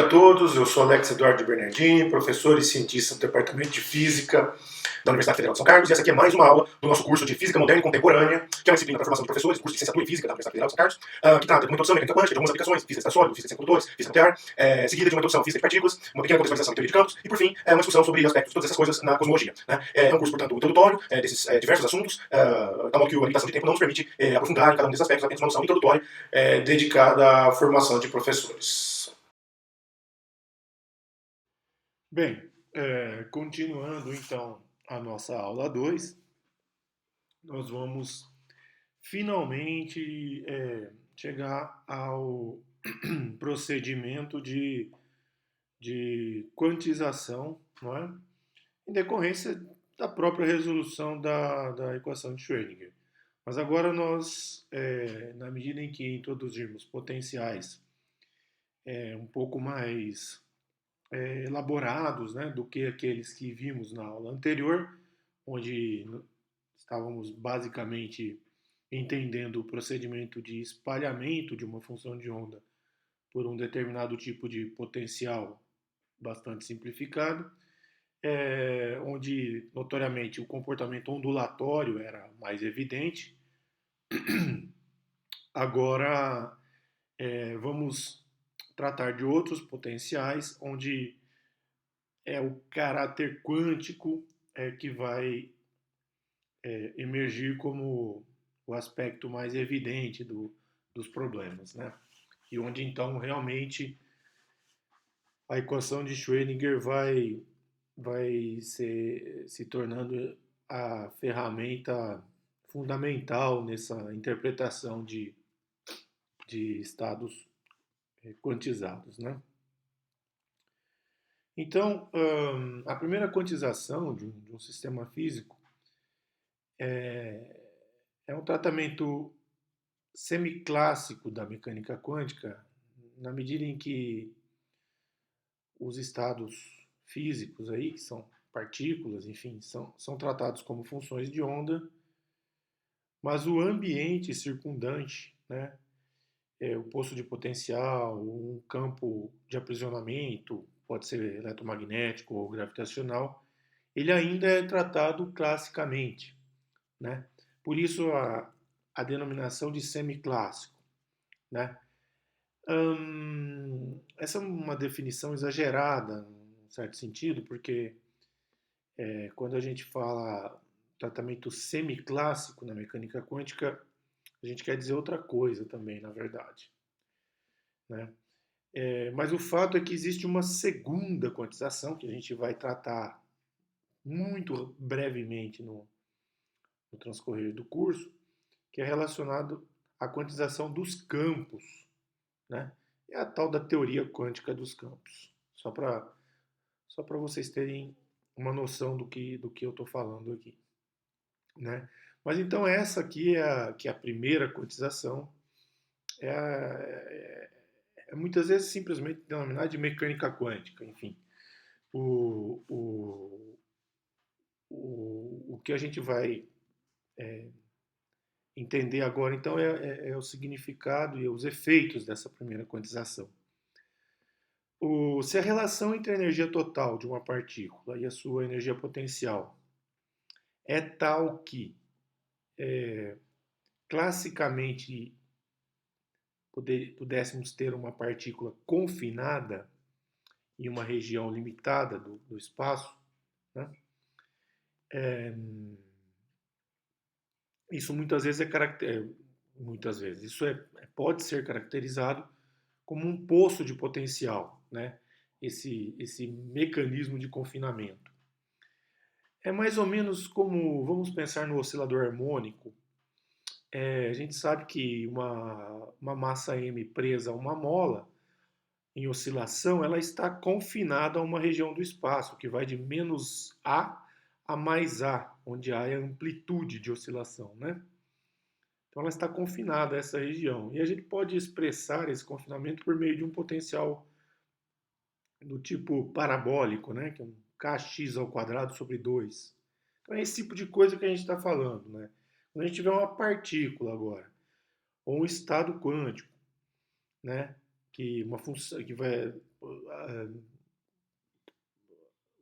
a todos, eu sou Alex Eduardo Bernardini, professor e cientista do Departamento de Física da Universidade Federal de São Carlos, e essa aqui é mais uma aula do nosso curso de Física Moderna e Contemporânea, que é uma disciplina para formação de professores, curso de Licenciatura em Física da Universidade Federal de São Carlos, que trata de uma introdução à mecânica quântica, de algumas aplicações, física de estado sólido, física de condutores, física nuclear, seguida de uma introdução à física de partículas, uma pequena contextualização em teoria de campos, e por fim, uma discussão sobre aspectos de todas essas coisas na cosmologia. Né? É um curso, portanto, introdutório desses diversos assuntos, da modo que a limitação de tempo não nos permite aprofundar em cada um desses aspectos, apenas uma noção introdutória dedicada à formação de professores. Bem, continuando então a nossa aula 2, nós vamos finalmente chegar ao procedimento de quantização, não é? Em decorrência da própria resolução da equação de Schrödinger. Mas agora nós, na medida em que introduzirmos potenciais um pouco mais elaborados, né, do que aqueles que vimos na aula anterior, onde estávamos basicamente entendendo o procedimento de espalhamento de uma função de onda por um determinado tipo de potencial bastante simplificado, onde notoriamente o comportamento ondulatório era mais evidente. Agora vamos tratar de outros potenciais, onde é o caráter quântico que vai emergir como o aspecto mais evidente dos problemas, né? E onde então realmente a equação de Schrödinger vai se tornando a ferramenta fundamental nessa interpretação de estados quantizados, né? Então, a primeira quantização de um sistema físico é um tratamento semiclássico da mecânica quântica, na medida em que os estados físicos aí, que são partículas, enfim, são tratados como funções de onda, mas o ambiente circundante, né, o poço de potencial, um campo de aprisionamento, pode ser eletromagnético ou gravitacional, ele ainda é tratado classicamente, né? Por isso a denominação de semiclássico, né? Essa é uma definição exagerada, em certo sentido, porque quando a gente fala tratamento semiclássico na mecânica quântica, a gente quer dizer outra coisa também, na verdade, né? Mas o fato é que existe uma segunda quantização, que a gente vai tratar muito brevemente no transcorrer do curso, que é relacionado à quantização dos campos, né? É a tal da teoria quântica dos campos. Só para vocês terem uma noção do que eu estou falando aqui, né? Mas então essa aqui que é a primeira quantização, muitas vezes simplesmente denominada de mecânica quântica, enfim. O que a gente vai entender agora, então, é o significado e os efeitos dessa primeira quantização. Se a relação entre a energia total de uma partícula e a sua energia potencial é tal que, classicamente, pudéssemos ter uma partícula confinada em uma região limitada do espaço, né? Isso muitas vezes pode ser caracterizado como um poço de potencial, né? Esse mecanismo de confinamento. É mais ou menos como, vamos pensar no oscilador harmônico. A gente sabe que uma massa m presa a uma mola, em oscilação, ela está confinada a uma região do espaço, que vai de menos a mais A, onde A é a amplitude de oscilação, né? Então ela está confinada a essa região. E a gente pode expressar esse confinamento por meio de um potencial do tipo parabólico, né? Que é um kx ao quadrado sobre 2. Então é esse tipo de coisa que a gente está falando, né? Quando a gente tiver uma partícula agora, ou um estado quântico, né? Que uma função que vai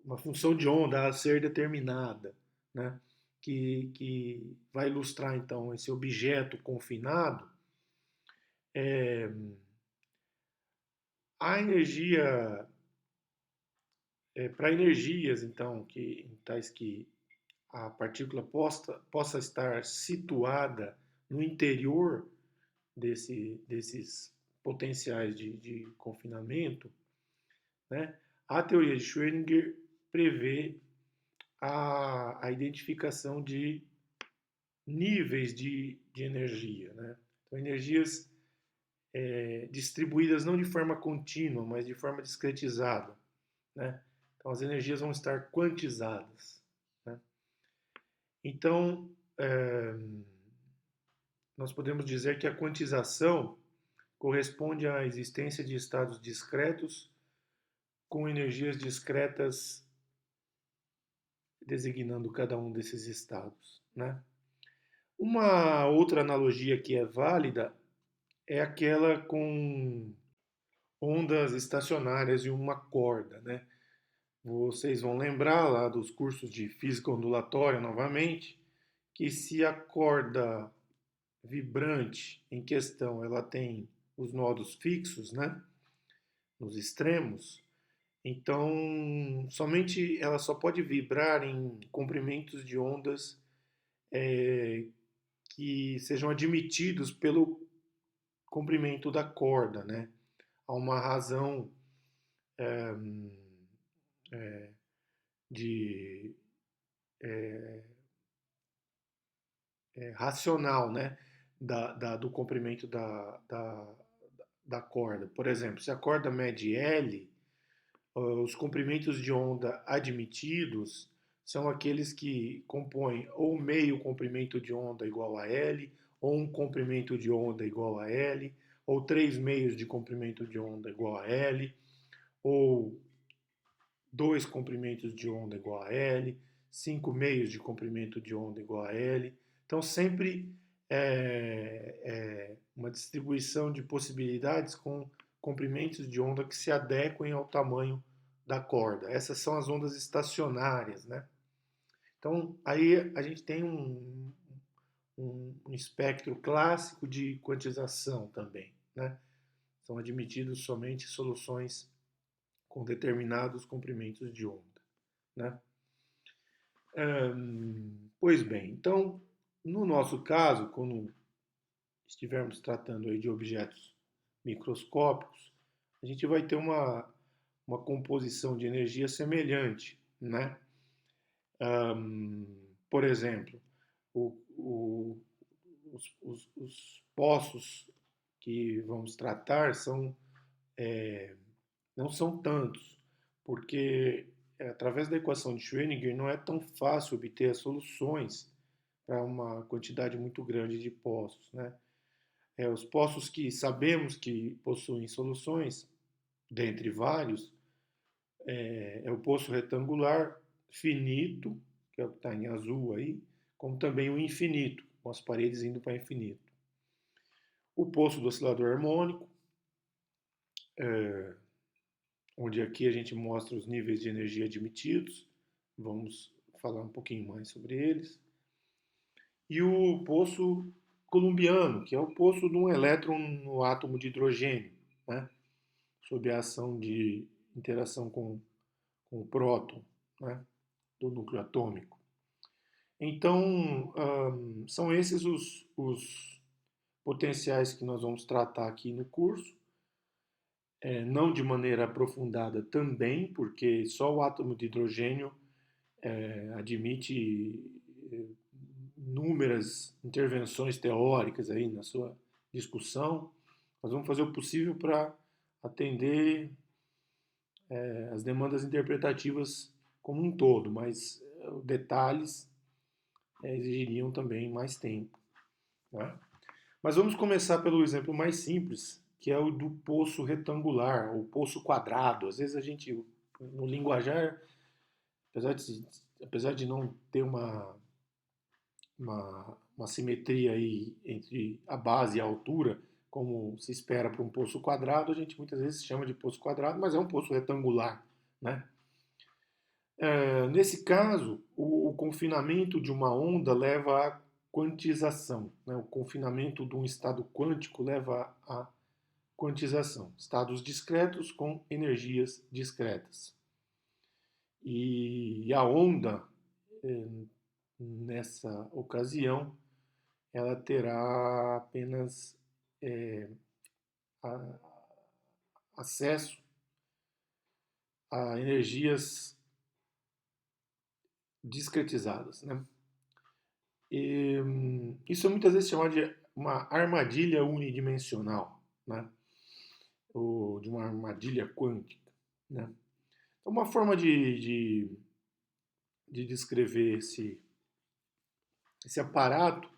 uma função de onda a ser determinada, né? Que vai ilustrar então esse objeto confinado. A energia, para energias então tais que a partícula possa estar situada no interior desses potenciais de confinamento, né? A teoria de Schrödinger prevê a identificação de níveis de energia, né? Então, energias distribuídas não de forma contínua, mas de forma discretizada, né? Então, as energias vão estar quantizadas, né? Então, nós podemos dizer que a quantização corresponde à existência de estados discretos com energias discretas designando cada um desses estados, né? Uma outra analogia que é válida é aquela com ondas estacionárias e uma corda, né? Vocês vão lembrar lá dos cursos de física ondulatória novamente, que se a corda vibrante em questão ela tem os nodos fixos, né? Nos extremos, então somente ela só pode vibrar em comprimentos de ondas que sejam admitidos pelo comprimento da corda, né? Há uma razão de racional, né? Do comprimento da corda. Por exemplo, se a corda mede L, os comprimentos de onda admitidos são aqueles que compõem ou meio comprimento de onda igual a L, ou um comprimento de onda igual a L, ou 3 meios de comprimento de onda igual a L, ou 2 comprimentos de onda igual a L, 5 meios de comprimento de onda igual a L. Então, sempre uma distribuição de possibilidades com comprimentos de onda que se adequem ao tamanho da corda. Essas são as ondas estacionárias, né? Então, aí a gente tem um espectro clássico de quantização também, né? São admitidos somente soluções com determinados comprimentos de onda, né? Pois bem, então, no nosso caso, quando estivermos tratando aí de objetos microscópicos, a gente vai ter uma composição de energia semelhante, né? Por exemplo, o, o, os poços que vamos tratar não são tantos, porque através da equação de Schrödinger não é tão fácil obter as soluções para uma quantidade muito grande de poços, né? Os poços que sabemos que possuem soluções, dentre vários, é o poço retangular, finito, que é o que está em azul aí, como também o infinito, com as paredes indo para infinito. O poço do oscilador harmônico, onde aqui a gente mostra os níveis de energia admitidos, vamos falar um pouquinho mais sobre eles. E o poço columbiano, que é o poço de um elétron no átomo de hidrogênio, né? Sob a ação de interação com o próton, né? Do núcleo atômico. Então, são esses os potenciais que nós vamos tratar aqui no curso. Não de maneira aprofundada também, porque só o átomo de hidrogênio admite inúmeras intervenções teóricas aí na sua discussão. Nós vamos fazer o possível para atender as demandas interpretativas como um todo, mas detalhes exigiriam também mais tempo, né? Mas vamos começar pelo exemplo mais simples, que é o do poço retangular, ou poço quadrado. Às vezes a gente, no linguajar, apesar de não ter uma simetria aí entre a base e a altura, como se espera para um poço quadrado, a gente muitas vezes chama de poço quadrado, mas é um poço retangular, né? Nesse caso, o confinamento de uma onda leva à quantização, né? O confinamento de um estado quântico leva à quantização, estados discretos com energias discretas. E a onda, nessa ocasião, ela terá apenas acesso a energias discretizadas, né? E, isso é muitas vezes chamado de uma armadilha unidimensional, né? Ou de uma armadilha quântica, né? Então, uma forma de descrever esse aparato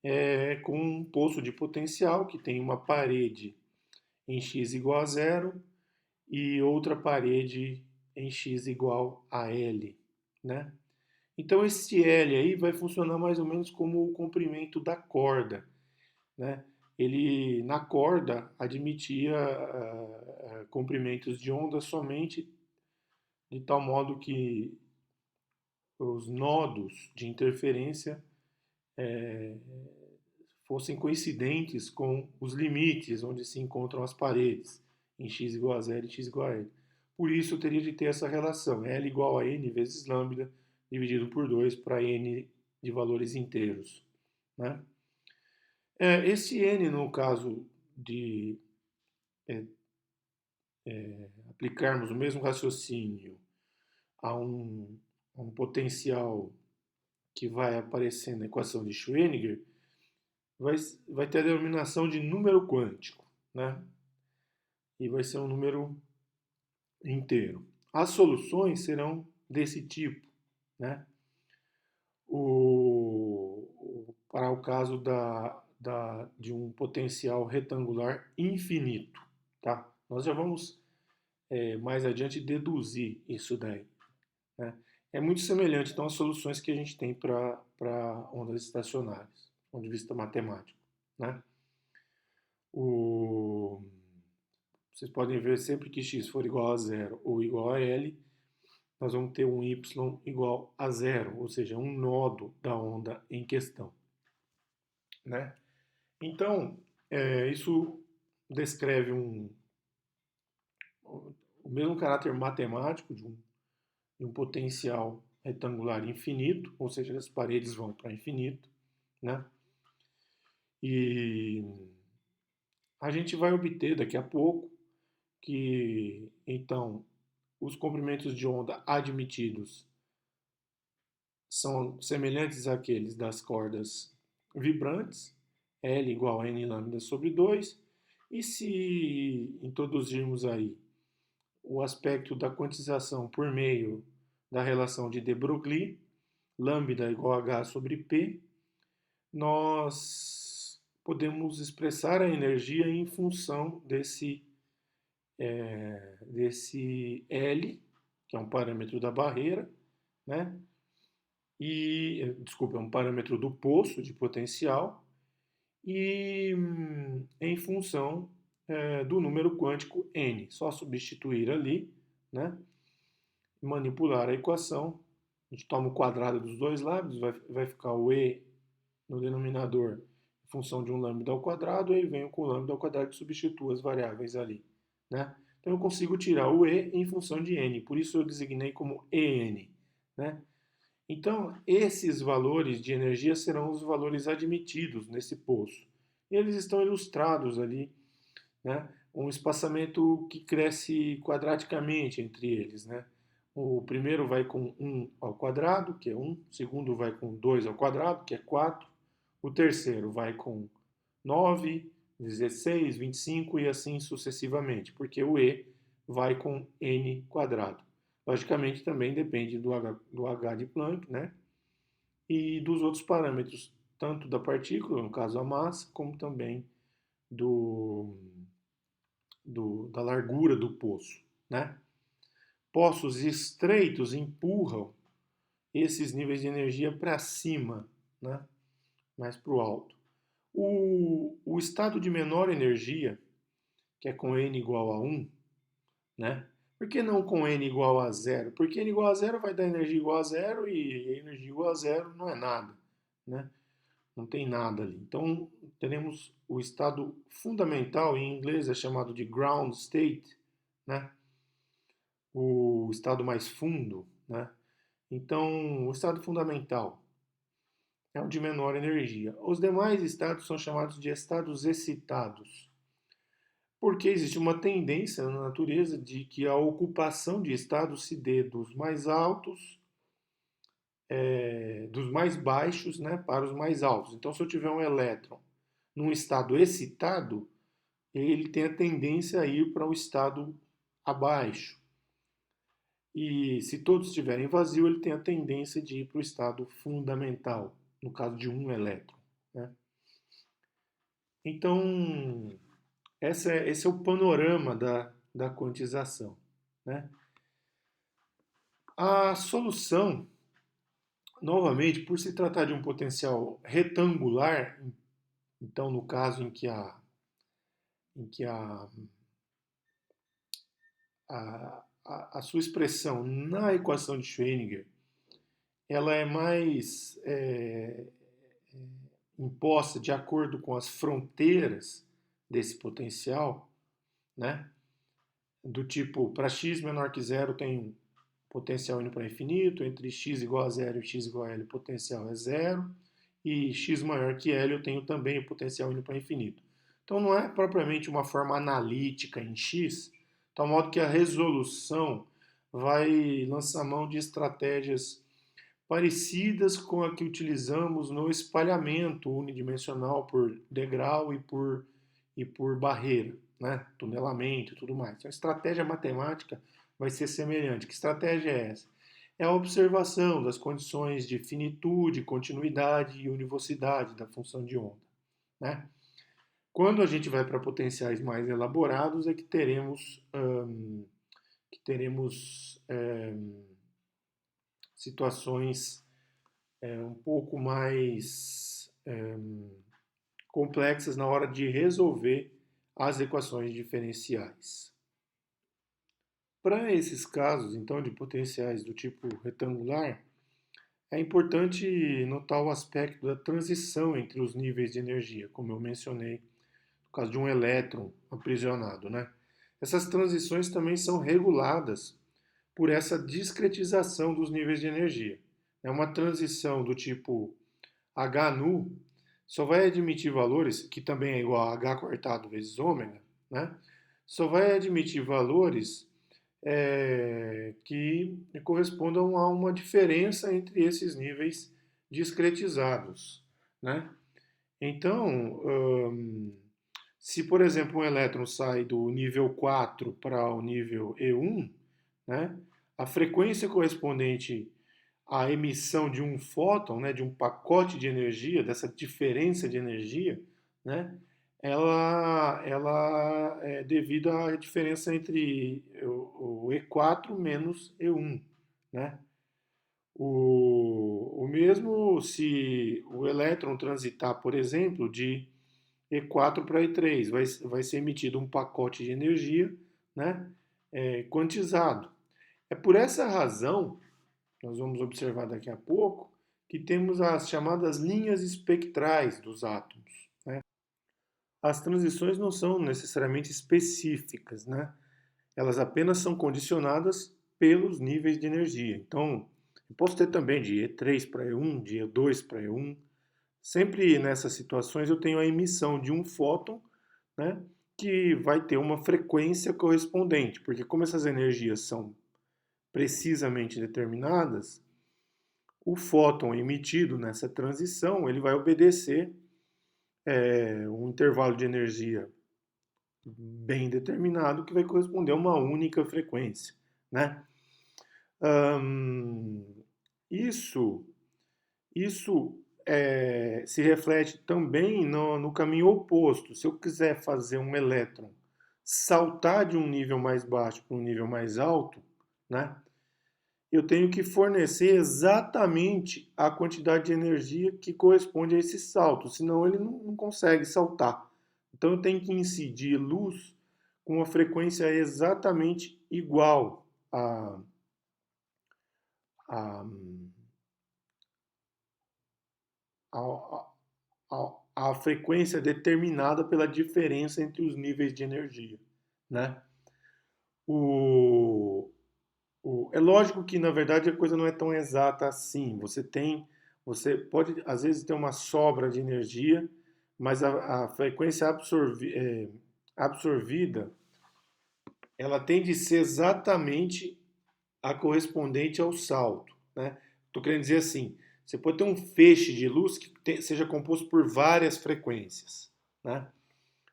é com um poço de potencial que tem uma parede em x igual a zero e outra parede em x igual a L, né? Então esse L aí vai funcionar mais ou menos como o comprimento da corda, né? Ele na corda admitia comprimentos de onda somente de tal modo que os nodos de interferência fossem coincidentes com os limites onde se encontram as paredes, em x igual a zero e x igual a L. Por isso, eu teria de ter essa relação, L igual a N vezes lambda, dividido por 2 para N de valores inteiros, né? Esse N, no caso de aplicarmos o mesmo raciocínio a um potencial que vai aparecer na equação de Schrödinger, vai ter a denominação de número quântico, né? E vai ser um número inteiro. As soluções serão desse tipo, né? Para o caso de um potencial retangular infinito, tá? Nós já vamos mais adiante deduzir isso daí, né? É muito semelhante, então, às soluções que a gente tem para ondas estacionárias, do ponto de vista matemático, né? O, Vocês podem ver sempre que x for igual a zero ou igual a L, nós vamos ter um y igual a zero, ou seja, um nodo da onda em questão, né? Então, isso descreve o mesmo caráter matemático de um potencial retangular infinito, ou seja, as paredes vão para infinito, né? E a gente vai obter daqui a pouco que, então, os comprimentos de onda admitidos são semelhantes àqueles das cordas vibrantes, L igual a N lambda sobre 2, e se introduzirmos aí o aspecto da quantização por meio da relação de de Broglie, lambda igual a H sobre P, nós podemos expressar a energia em função desse L, que é um parâmetro da barreira, né? Desculpa, é um parâmetro do poço de potencial, e em função do número quântico n. Só substituir ali, né? Manipular a equação. A gente toma o quadrado dos dois lados, vai ficar o e no denominador em função de um lambda ao quadrado, e aí venho com o lambda ao quadrado e substituo as variáveis ali, né? Então eu consigo tirar o e em função de n, por isso eu designei como en, né? Então, esses valores de energia serão os valores admitidos nesse poço. E eles estão ilustrados ali, né? Um espaçamento que cresce quadraticamente entre eles, né? O primeiro vai com 1 ao quadrado, que é 1. O segundo vai com 2 ao quadrado, que é 4. O terceiro vai com 9, 16, 25 e assim sucessivamente, porque o E vai com n quadrado. Logicamente, também depende do H de Planck, né? E dos outros parâmetros, tanto da partícula, no caso a massa, como também da largura do poço, né? Poços estreitos empurram esses níveis de energia para cima, né? Mais para o alto. O estado de menor energia, que é com n igual a 1, né? Por que não com n igual a zero? Porque n igual a zero vai dar energia igual a zero e energia igual a zero não é nada, né? Não tem nada ali. Então, teremos o estado fundamental, em inglês é chamado de ground state, né? O estado mais fundo, né? Então, o estado fundamental é o de menor energia. Os demais estados são chamados de estados excitados, porque existe uma tendência na natureza de que a ocupação de estados se dê dos mais altos, dos mais baixos, né, para os mais altos. Então, se eu tiver um elétron num estado excitado, ele tem a tendência a ir para o estado abaixo. E se todos estiverem vazio, ele tem a tendência de ir para o estado fundamental, no caso de um elétron, né? Então, esse é o panorama da quantização, né? A solução, novamente, por se tratar de um potencial retangular, então no caso em que a sua expressão na equação de Schrödinger ela é mais imposta de acordo com as fronteiras desse potencial, né? Do tipo, para x menor que zero tem um potencial indo para infinito, entre x igual a zero e x igual a L o potencial é zero, e x maior que L eu tenho também o potencial indo para infinito. Então não é propriamente uma forma analítica em x, de tal modo que a resolução vai lançar mão de estratégias parecidas com a que utilizamos no espalhamento unidimensional por degrau e por barreira, né? Tunelamento e tudo mais. Então, a estratégia matemática vai ser semelhante. Que estratégia é essa? É a observação das condições de finitude, continuidade e univocidade da função de onda, né? Quando a gente vai para potenciais mais elaborados é que teremos situações um pouco mais complexas na hora de resolver as equações diferenciais. Para esses casos, então, de potenciais do tipo retangular, é importante notar o aspecto da transição entre os níveis de energia, como eu mencionei, no caso de um elétron aprisionado, né? Essas transições também são reguladas por essa discretização dos níveis de energia. É uma transição do tipo H nu só vai admitir valores, que também é igual a H cortado vezes ômega, né? Só vai admitir valores que correspondam a uma diferença entre esses níveis discretizados, né? Então, se, por exemplo, um elétron sai do nível 4 para o nível E1, né, a frequência correspondente à emissão de um fóton, né, de um pacote de energia, dessa diferença de energia, né, ela é devido à diferença entre o E4 menos E1, né? O mesmo se o elétron transitar, por exemplo, de E4 para E3, vai ser emitido um pacote de energia, né, quantizado. É por essa razão, nós vamos observar daqui a pouco, que temos as chamadas linhas espectrais dos átomos, né? As transições não são necessariamente específicas, né? Elas apenas são condicionadas pelos níveis de energia. Então, eu posso ter também de E3 para E1, de E2 para E1. Sempre nessas situações eu tenho a emissão de um fóton, né, que vai ter uma frequência correspondente, porque como essas energias são precisamente determinadas, o fóton emitido nessa transição ele vai obedecer um intervalo de energia bem determinado que vai corresponder a uma única frequência, né? Hum, isso se reflete também no caminho oposto. Se eu quiser fazer um elétron saltar de um nível mais baixo para um nível mais alto, né? eu tenho que fornecer exatamente a quantidade de energia que corresponde a esse salto, senão ele não consegue saltar. Então eu tenho que incidir luz com uma frequência exatamente igual a, a, a frequência determinada pela diferença entre os níveis de energia, né? O, é lógico que na verdade a coisa não é tão exata assim. Você pode às vezes ter uma sobra de energia, mas a frequência absorvida, ela tem de ser exatamente a correspondente ao salto, né? Estou querendo dizer assim, você pode ter um feixe de luz que seja composto por várias frequências, né?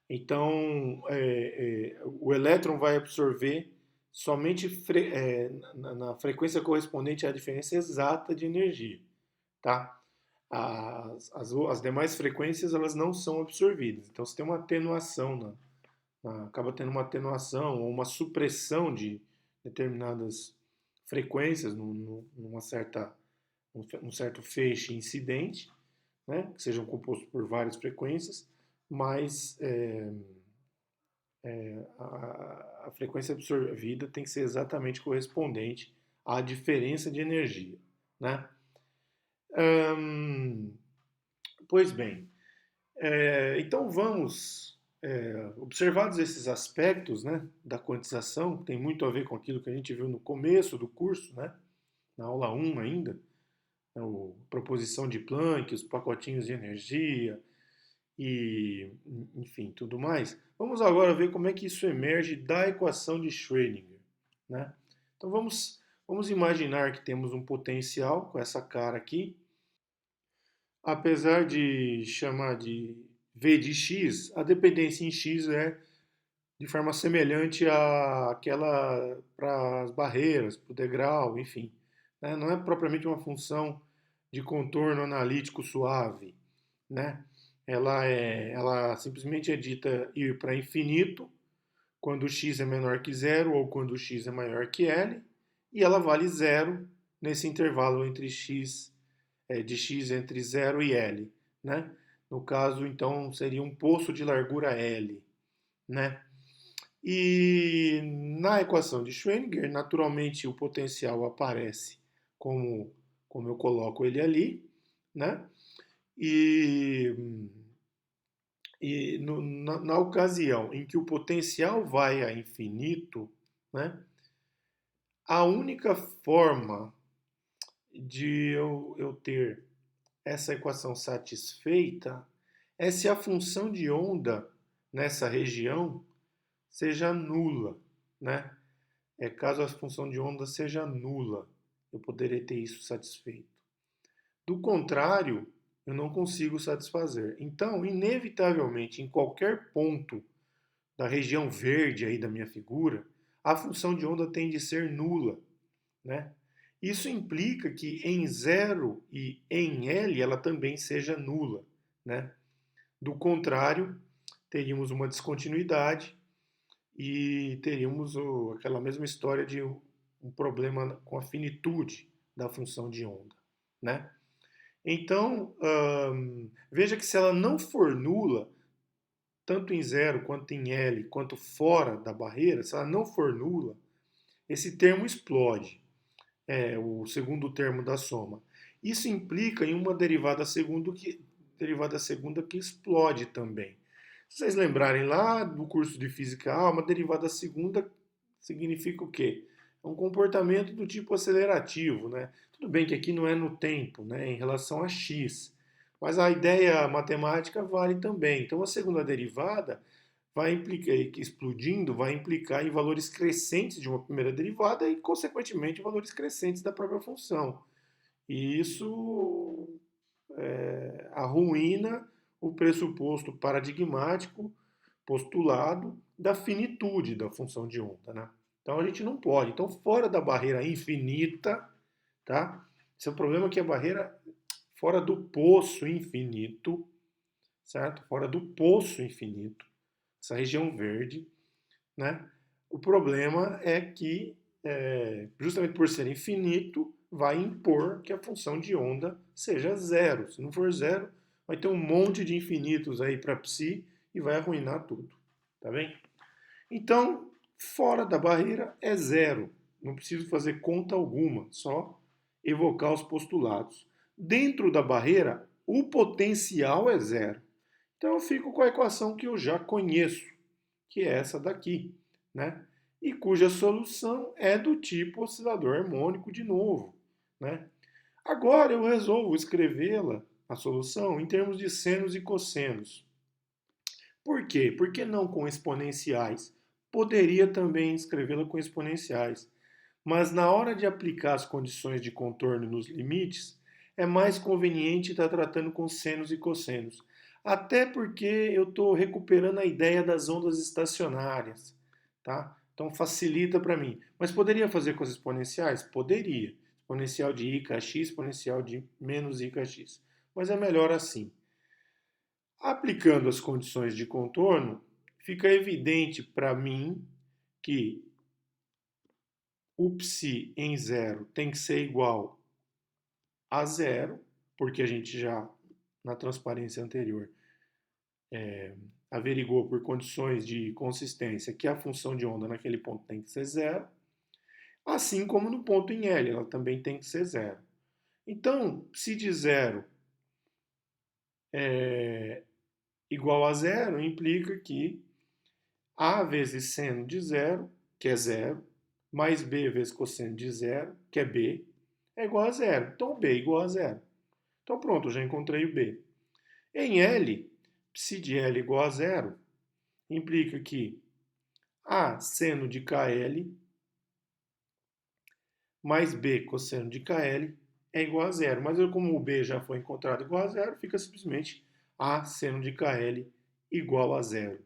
Então, o elétron vai absorver somente na frequência correspondente à diferença exata de energia, tá? As demais frequências elas não são absorvidas. Então, você tem uma atenuação, acaba tendo uma atenuação ou uma supressão de determinadas frequências numa um certo feixe incidente, né? Que sejam compostos por várias frequências, mas a frequência absorvida tem que ser exatamente correspondente à diferença de energia, né? Hum, pois bem, então vamos, observados esses aspectos, né, da quantização, que tem muito a ver com aquilo que a gente viu no começo do curso, né, na aula 1 ainda, né, proposição de Planck, os pacotinhos de energia, e, enfim, tudo mais. Vamos agora ver como é que isso emerge da equação de Schrödinger, né? Então vamos imaginar que temos um potencial com essa cara aqui, apesar de chamar de V de x, a dependência em x é de forma semelhante àquela para as barreiras, para o degrau, enfim, né? Não é propriamente uma função de contorno analítico suave, né? Ela simplesmente é dita ir para infinito quando x é menor que zero ou quando x é maior que l, e ela vale zero nesse intervalo entre x, de x entre zero e l, né? No caso, então, seria um poço de largura L, né? E na equação de Schrödinger, naturalmente o potencial aparece como eu coloco ele ali, né? E na ocasião em que o potencial vai a infinito, né, a única forma de eu ter essa equação satisfeita é se a função de onda nessa região seja nula, né? Caso a função de onda seja nula, eu poderei ter isso satisfeito. Do contrário, eu não consigo satisfazer. Então, inevitavelmente, em qualquer ponto da região verde aí da minha figura, a função de onda tem de ser nula, né? Isso implica que em zero e em L ela também seja nula, né? Do contrário, teríamos uma descontinuidade e teríamos aquela mesma história de um problema com a finitude da função de onda, né? Então, veja que se ela não for nula, tanto em zero quanto em L, quanto fora da barreira, se ela não for nula, esse termo explode, o segundo termo da soma. Isso implica em uma derivada segunda que explode também. Se vocês lembrarem lá do curso de física A, uma derivada segunda significa o quê? É um comportamento do tipo acelerativo, né? Tudo bem que aqui não é no tempo, né, em relação a x, mas a ideia matemática vale também. Então a segunda derivada vai implicar, explodindo, vai implicar em valores crescentes de uma primeira derivada e, consequentemente, valores crescentes da própria função. E isso arruína o pressuposto paradigmático postulado da finitude da função de onda, né? Então a gente não pode. Então, fora da barreira infinita, tá? Esse é o problema que a barreira fora do poço infinito, certo? Fora do poço infinito, essa região verde, né? O problema é que justamente por ser infinito, vai impor que a função de onda seja zero. Se não for zero, vai ter um monte de infinitos aí para psi e vai arruinar tudo. Tá bem? Então, fora da barreira é zero. Não preciso fazer conta alguma, só evocar os postulados. Dentro da barreira, o potencial é zero. Então eu fico com a equação que eu já conheço, que é essa daqui, né? E cuja solução é do tipo oscilador harmônico de novo, né? Agora eu resolvo escrevê-la, a solução, em termos de senos e cossenos. Por quê? Porque não com exponenciais. Poderia também escrevê-la com exponenciais. Mas na hora de aplicar as condições de contorno nos limites, é mais conveniente estar tratando com senos e cossenos. Até porque eu estou recuperando a ideia das ondas estacionárias, tá? Então facilita para mim. Mas poderia fazer com as exponenciais? Poderia. Exponencial de i x, exponencial de menos i x. Mas é melhor assim. Aplicando as condições de contorno, fica evidente para mim que o psi em zero tem que ser igual a zero, porque a gente já, na transparência anterior, averigou por condições de consistência que a função de onda naquele ponto tem que ser zero, assim como no ponto em L, ela também tem que ser zero. Então, psi de zero é igual a zero implica que A vezes seno de zero, que é zero, mais B vezes cosseno de zero, que é B, é igual a zero. Então, B é igual a zero. Então, pronto, eu já encontrei o B. Em L, psi de L igual a zero, implica que A seno de KL mais B cosseno de KL é igual a zero. Mas como o B já foi encontrado igual a zero, fica simplesmente A seno de KL igual a zero.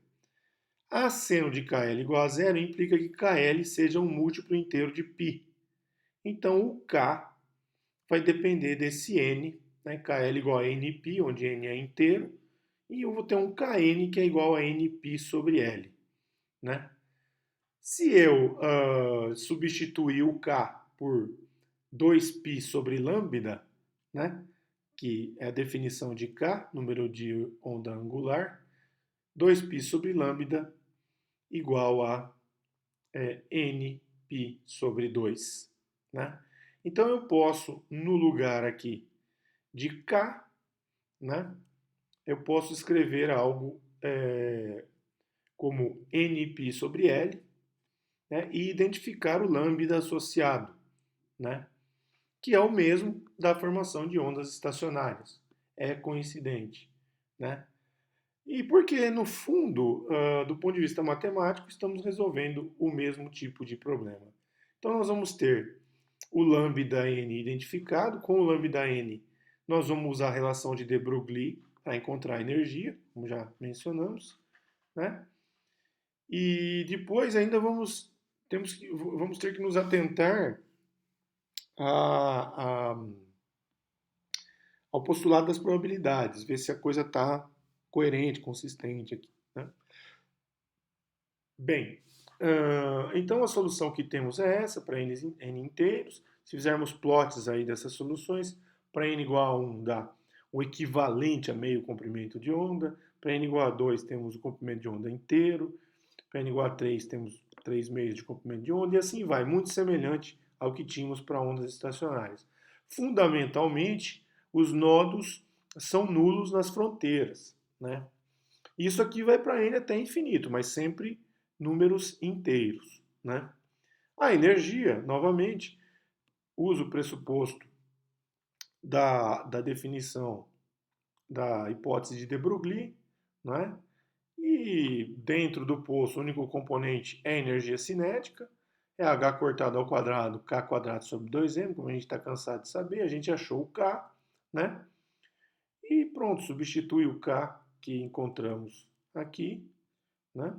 A seno de KL igual a zero implica que KL seja um múltiplo inteiro de π. Então, o K vai depender desse N, né? KL igual a Nπ, onde N é inteiro, e eu vou ter um Kn que é igual a Nπ sobre L. Né? Se eu substituir o K por 2π sobre lambda, né? Que é a definição de K, número de onda angular, 2π sobre lambda igual a nπ sobre 2. Né? Então eu posso, no lugar aqui de K, né, eu posso escrever algo como nπ sobre L, né, e identificar o lambda associado, né, que é o mesmo da formação de ondas estacionárias. É coincidente. Né? E porque, no fundo, do ponto de vista matemático, estamos resolvendo o mesmo tipo de problema. Então, nós vamos ter o lambda n identificado. Com o lambda n, nós vamos usar a relação de de Broglie para encontrar a energia, como já mencionamos. Né? E depois ainda vamos ter que nos atentar ao postulado das probabilidades, ver se a coisa está coerente, consistente aqui. Né? Bem, então a solução que temos é essa para n inteiros. Se fizermos plots aí dessas soluções, para n igual a 1 dá o equivalente a meio comprimento de onda, para n igual a 2 temos o comprimento de onda inteiro, para n igual a 3 temos 3 meios de comprimento de onda, e assim vai, muito semelhante ao que tínhamos para ondas estacionárias. Fundamentalmente, os nodos são nulos nas fronteiras. Né? Isso aqui vai para n até infinito, mas sempre números inteiros. Né? A energia, novamente, usa o pressuposto da definição da hipótese de de Broglie, né? E dentro do poço, o único componente é a energia cinética, é h cortado ao quadrado, k quadrado sobre 2m, como a gente está cansado de saber, a gente achou o k, né? E pronto, substitui o k que encontramos aqui, né?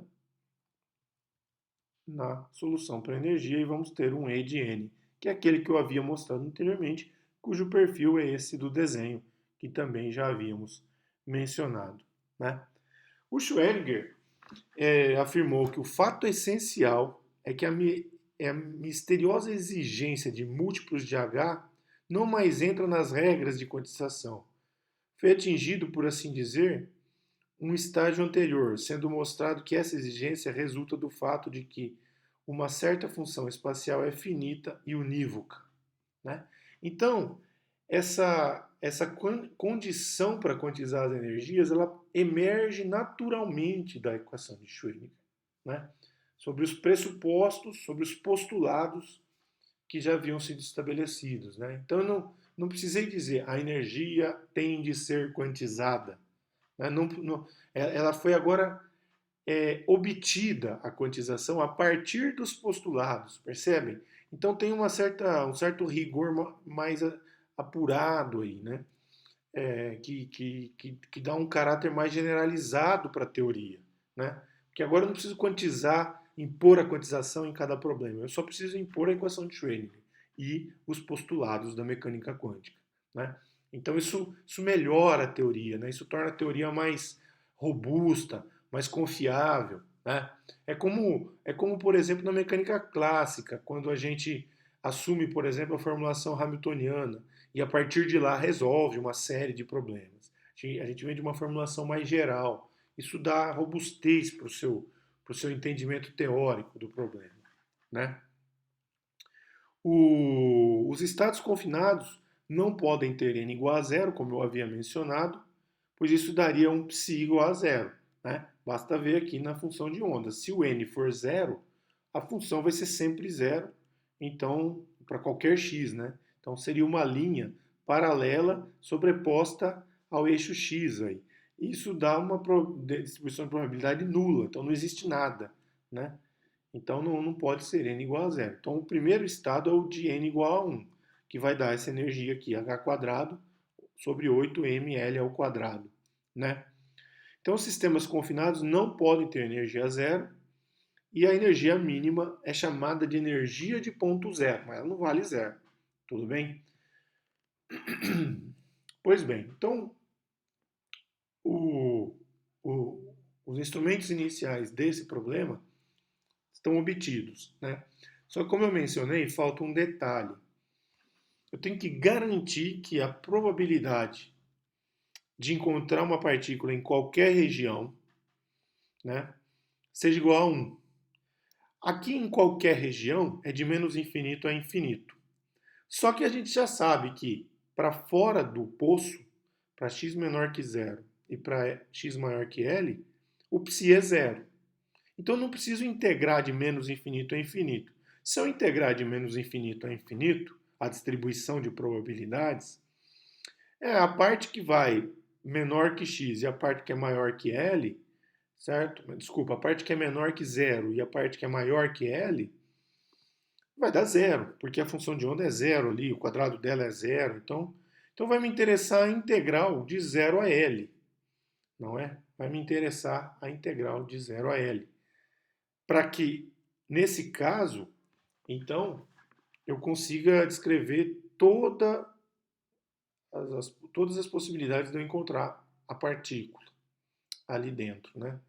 Na solução para energia e vamos ter um E de N, que é aquele que eu havia mostrado anteriormente, cujo perfil é esse do desenho, que também já havíamos mencionado. Né? O Schrödinger afirmou que o fato essencial é que a misteriosa exigência de múltiplos de H não mais entra nas regras de quantização. Foi atingido, por assim dizer, um estágio anterior, sendo mostrado que essa exigência resulta do fato de que uma certa função espacial é finita e unívoca. Né? Então, essa condição para quantizar as energias, ela emerge naturalmente da equação de Schrödinger, né? Sobre os pressupostos, sobre os postulados que já haviam sido estabelecidos. Né? Então, eu não precisei dizer a energia tem de ser quantizada. Né? Ela foi agora obtida, a quantização, a partir dos postulados, percebem? Então tem um certo rigor mais apurado aí, né? Que dá um caráter mais generalizado para a teoria, né? Porque agora eu não preciso quantizar, impor a quantização em cada problema, eu só preciso impor a equação de Schrödinger e os postulados da mecânica quântica, né? Então isso melhora a teoria, né? Isso torna a teoria mais robusta, mais confiável, né? É como, por exemplo, na mecânica clássica, quando a gente assume, por exemplo, a formulação hamiltoniana e a partir de lá resolve uma série de problemas. A gente vem de uma formulação mais geral. Isso dá robustez para o seu entendimento teórico do problema, né? Os estados confinados não podem ter n igual a zero, como eu havia mencionado, pois isso daria um psi igual a zero. Né? Basta ver aqui na função de onda. Se o n for zero, a função vai ser sempre zero, então, para qualquer x. Né? Então, seria uma linha paralela sobreposta ao eixo x. Aí. Isso dá uma distribuição de probabilidade nula, então não existe nada. Né? Então não pode ser n igual a zero. Então o primeiro estado é o de n igual a 1, que vai dar essa energia aqui, h quadrado sobre 8ml ao quadrado. Né? Então os sistemas confinados não podem ter energia zero e a energia mínima é chamada de energia de ponto zero, mas ela não vale zero. Tudo bem? Pois bem, então o, os instrumentos iniciais desse problema estão obtidos. Né? Só que, como eu mencionei, falta um detalhe. Eu tenho que garantir que a probabilidade de encontrar uma partícula em qualquer região, né, seja igual a 1. Aqui em qualquer região é de menos infinito a infinito. Só que a gente já sabe que para fora do poço, para x menor que zero e para x maior que L, o psi é zero. Então eu não preciso integrar de menos infinito a infinito. Se eu integrar de menos infinito a infinito, a distribuição de probabilidades, a parte que vai menor que x e a parte que é maior que L, certo? Desculpa, a parte que é menor que zero e a parte que é maior que L, vai dar zero, porque a função de onda é zero ali, o quadrado dela é zero. Então vai me interessar a integral de 0 a L, não é? Vai me interessar a integral de 0 a L. Para que, nesse caso, então, eu consiga descrever todas as possibilidades de eu encontrar a partícula ali dentro. Né?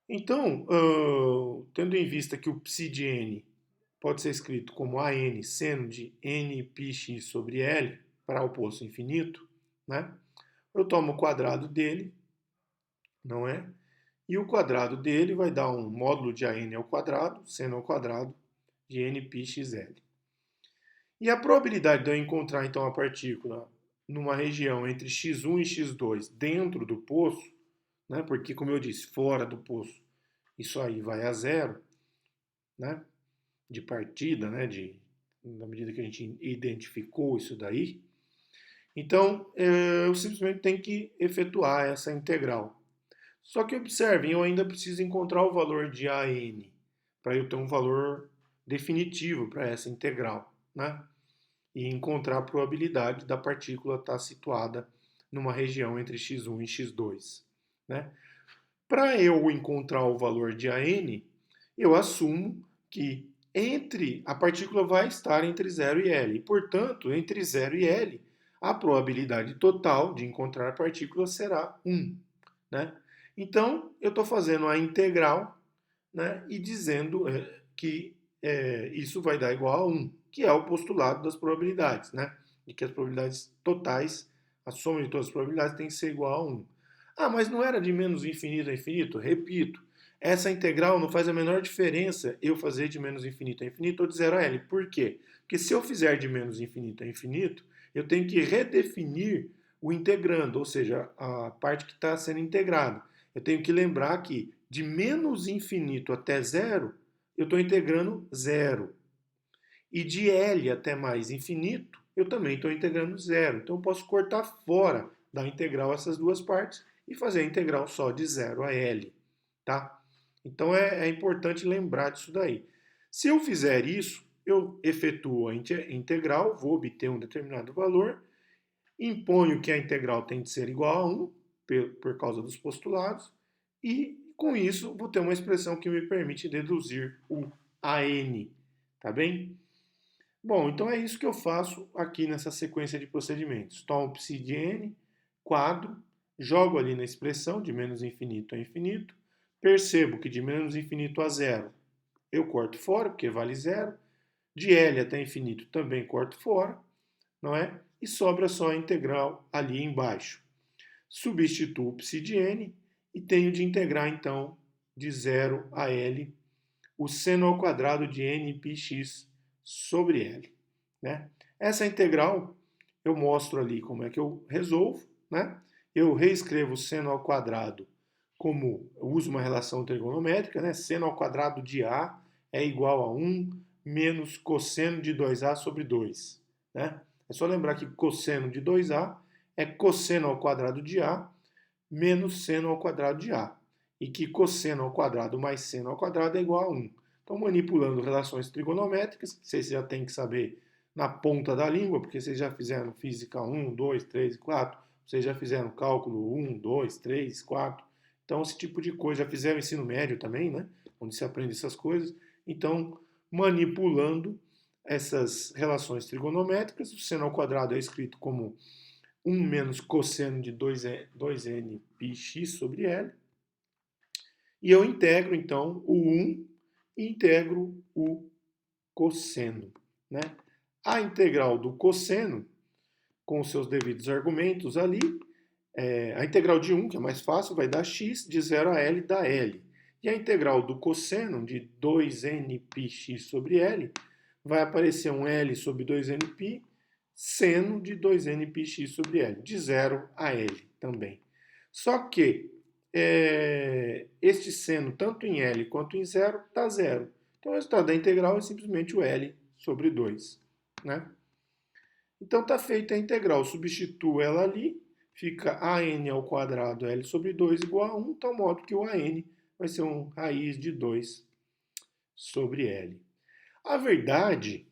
Então, tendo em vista que o psi de n pode ser escrito como AN seno de nπx sobre L para o poço infinito, né? Eu tomo o quadrado dele, não é? E o quadrado dele vai dar um módulo de AN ao quadrado, seno ao quadrado, de nπxl. E a probabilidade de eu encontrar, então, a partícula numa região entre x1 e x2 dentro do poço, né, porque, como eu disse, fora do poço, isso aí vai a zero, né, de partida, né, na medida que a gente identificou isso daí. Então, eu simplesmente tenho que efetuar essa integral. Só que observem, eu ainda preciso encontrar o valor de AN para eu ter um valor definitivo para essa integral, né? E encontrar a probabilidade da partícula estar situada numa região entre x1 e x2, né? Para eu encontrar o valor de AN, eu assumo que a partícula vai estar entre 0 e L. E, portanto, entre 0 e L, a probabilidade total de encontrar a partícula será 1. Né? Então, eu estou fazendo a integral, né, e dizendo que isso vai dar igual a 1, que é o postulado das probabilidades, né? De que as probabilidades totais, a soma de todas as probabilidades tem que ser igual a 1. Ah, mas não era de menos infinito a infinito? Repito, essa integral não faz a menor diferença eu fazer de menos infinito a infinito ou de 0 a L. Por quê? Porque se eu fizer de menos infinito a infinito, eu tenho que redefinir o integrando, ou seja, a parte que está sendo integrada. Eu tenho que lembrar que de menos infinito até zero, eu estou integrando zero. E de L até mais infinito, eu também estou integrando zero. Então eu posso cortar fora da integral essas duas partes e fazer a integral só de 0 a L. Tá? Então é importante lembrar disso daí. Se eu fizer isso, eu efetuo a integral, vou obter um determinado valor, imponho que a integral tem de ser igual a 1, por causa dos postulados, e com isso vou ter uma expressão que me permite deduzir o AN. Tá bem? Bom, então é isso que eu faço aqui nessa sequência de procedimentos. Tomo psi de n, quadro, jogo ali na expressão de menos infinito a infinito, percebo que de menos infinito a zero eu corto fora, porque vale zero, de L até infinito também corto fora, não é? E sobra só a integral ali embaixo. Substituo psi de n e tenho de integrar então de 0 a L o seno ao quadrado de n πx sobre L. Né? Essa integral eu mostro ali como é que eu resolvo. Né? Eu reescrevo o seno ao quadrado como eu uso uma relação trigonométrica, né? Seno ao quadrado de A é igual a 1 menos cosseno de 2A sobre 2. Né? É só lembrar que cosseno de 2A é cosseno ao quadrado de A menos seno ao quadrado de A. E que cosseno ao quadrado mais seno ao quadrado é igual a 1. Então, manipulando relações trigonométricas, vocês já têm que saber na ponta da língua, porque vocês já fizeram física 1, 2, 3 e 4, vocês já fizeram cálculo 1, 2, 3, 4. Então, esse tipo de coisa, já fizeram ensino médio também, né? Onde se aprende essas coisas. Então, manipulando essas relações trigonométricas, o seno ao quadrado é escrito como 1 menos cosseno de 2n πx sobre L. E eu integro, então, o 1 e integro o cosseno. Né? A integral do cosseno, com os seus devidos argumentos ali, a integral de 1, que é mais fácil, vai dar x, de 0 a L dá L. E a integral do cosseno, de 2n πx sobre L, vai aparecer um L sobre 2n π, seno de 2n πx sobre L, de 0 a L também. Só que este seno, tanto em L quanto em 0, dá 0. Então o resultado da integral é simplesmente o L sobre 2. Né? Então está feita a integral, substituo ela ali, fica AN ao quadrado L sobre 2 igual a 1, tal modo que o AN vai ser um raiz de 2 sobre L. A verdade,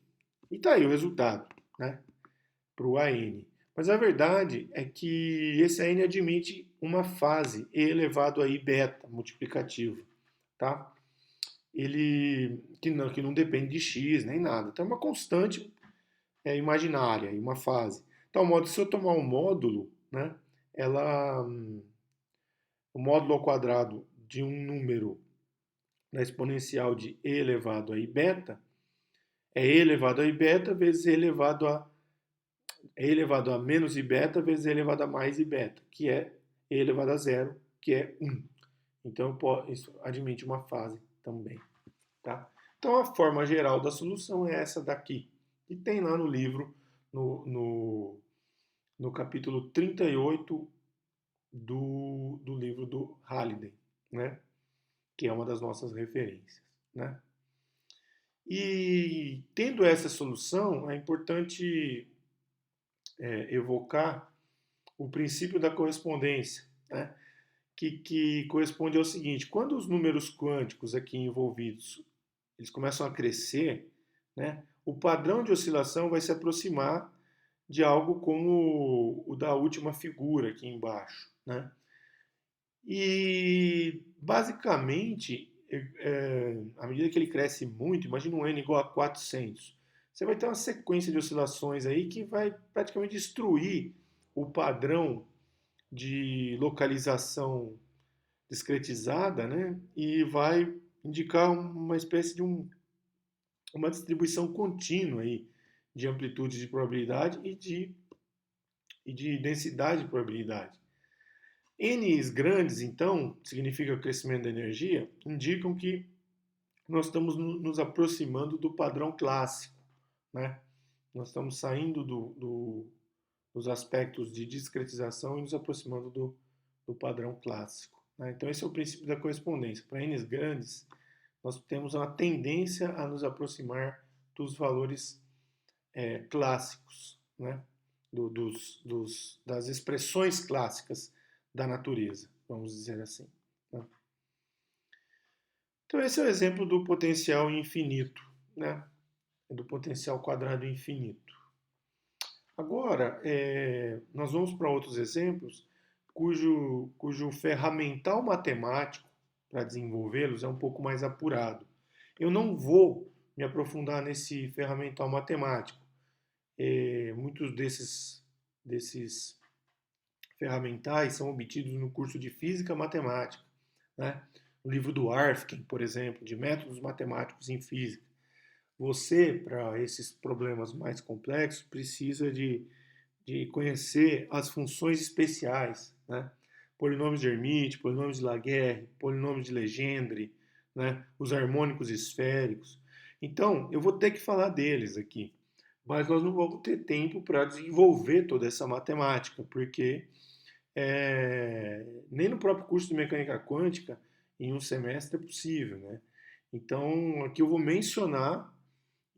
e está aí o resultado, né, para o AN. Mas a verdade é que esse AN admite uma fase e elevado a I beta multiplicativo, tá? Ele que não depende de x nem nada. Então é uma constante imaginária e uma fase. Tal modo, se eu tomar um módulo, né, o módulo ao quadrado de um número da exponencial de e elevado a i beta é e elevado a i beta vezes e elevado a menos i beta vezes e elevado a mais i beta, que é e elevado a zero, que é 1. Então, isso admite uma fase também. Tá? Então, a forma geral da solução é essa daqui. E tem lá no livro, no capítulo 38 do livro do Halliday, né? Que é uma das nossas referências. Né? E tendo essa solução, é importante evocar o princípio da correspondência, né? que corresponde ao seguinte: quando os números quânticos aqui envolvidos eles começam a crescer, né, o padrão de oscilação vai se aproximar de algo como o da última figura aqui embaixo. Né? E, basicamente, à medida que ele cresce muito, imagina um n igual a 400, você vai ter uma sequência de oscilações aí que vai praticamente destruir o padrão de localização discretizada, né? E vai indicar uma espécie de um uma distribuição contínua aí de amplitude de probabilidade e de densidade de probabilidade. N's grandes, então, significa crescimento da energia, indicam que nós estamos nos aproximando do padrão clássico, né? Nós estamos saindo dos aspectos de discretização e nos aproximando do padrão clássico, né? Então, esse é o princípio da correspondência. Para N's grandes, nós temos uma tendência a nos aproximar dos valores clássicos, né? Das expressões clássicas da natureza, vamos dizer assim, né? Então, esse é o exemplo do potencial infinito, né? Do potencial quadrado infinito. Agora, nós vamos para outros exemplos cujo ferramental matemático para desenvolvê-los é um pouco mais apurado. Eu não vou me aprofundar nesse ferramental matemático. Muitos desses ferramentais são obtidos no curso de Física Matemática, né? No livro do Arfken, por exemplo, de Métodos Matemáticos em Física. Você, para esses problemas mais complexos, precisa de conhecer as funções especiais, né? Polinômios de Hermite, polinômios de Laguerre, polinômios de Legendre, né? Os harmônicos esféricos. Então, eu vou ter que falar deles aqui, mas nós não vamos ter tempo para desenvolver toda essa matemática, porque nem no próprio curso de mecânica quântica, em um semestre, é possível, né? Então, aqui eu vou mencionar,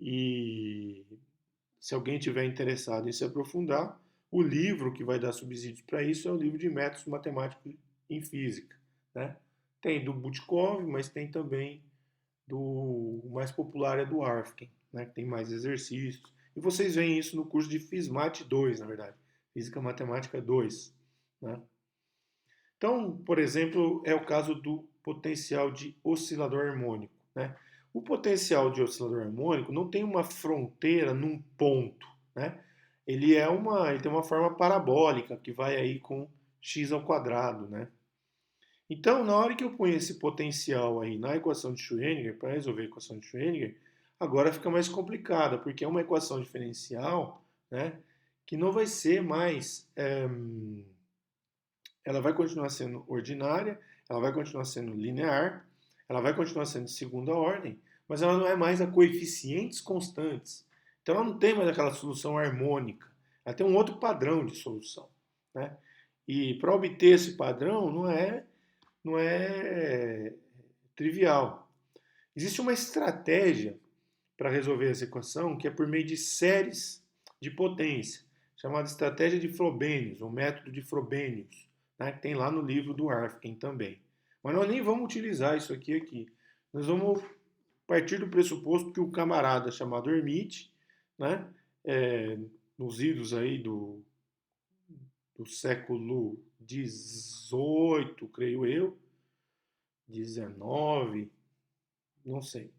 e se alguém tiver interessado em se aprofundar, o livro que vai dar subsídios para isso é o livro de Métodos Matemáticos em Física, né? Tem do Butkov, mas tem também o mais popular é do Arfken, né? Que tem mais exercícios. E vocês veem isso no curso de FISMAT 2, na verdade. Física Matemática 2, né? Então, por exemplo, é o caso do potencial de oscilador harmônico, né? O potencial de oscilador harmônico não tem uma fronteira num ponto, né? Ele tem uma forma parabólica que vai aí com x ao quadrado, né? Então, na hora que eu ponho esse potencial aí na equação de Schrödinger, para resolver a equação de Schrödinger, agora fica mais complicada, porque é uma equação diferencial, né, que não vai ser mais... ela vai continuar sendo ordinária, ela vai continuar sendo linear, ela vai continuar sendo de segunda ordem, mas ela não é mais a coeficientes constantes. Então ela não tem mais aquela solução harmônica, ela tem um outro padrão de solução, né? E para obter esse padrão não é trivial. Existe uma estratégia para resolver essa equação que é por meio de séries de potência, chamada estratégia de Frobenius, ou método de Frobenius, né, que tem lá no livro do Arfken também. Mas nós nem vamos utilizar isso aqui. Nós vamos partir do pressuposto que o camarada chamado Hermite, né, nos idos aí do século XVIII, creio eu, XIX, não sei,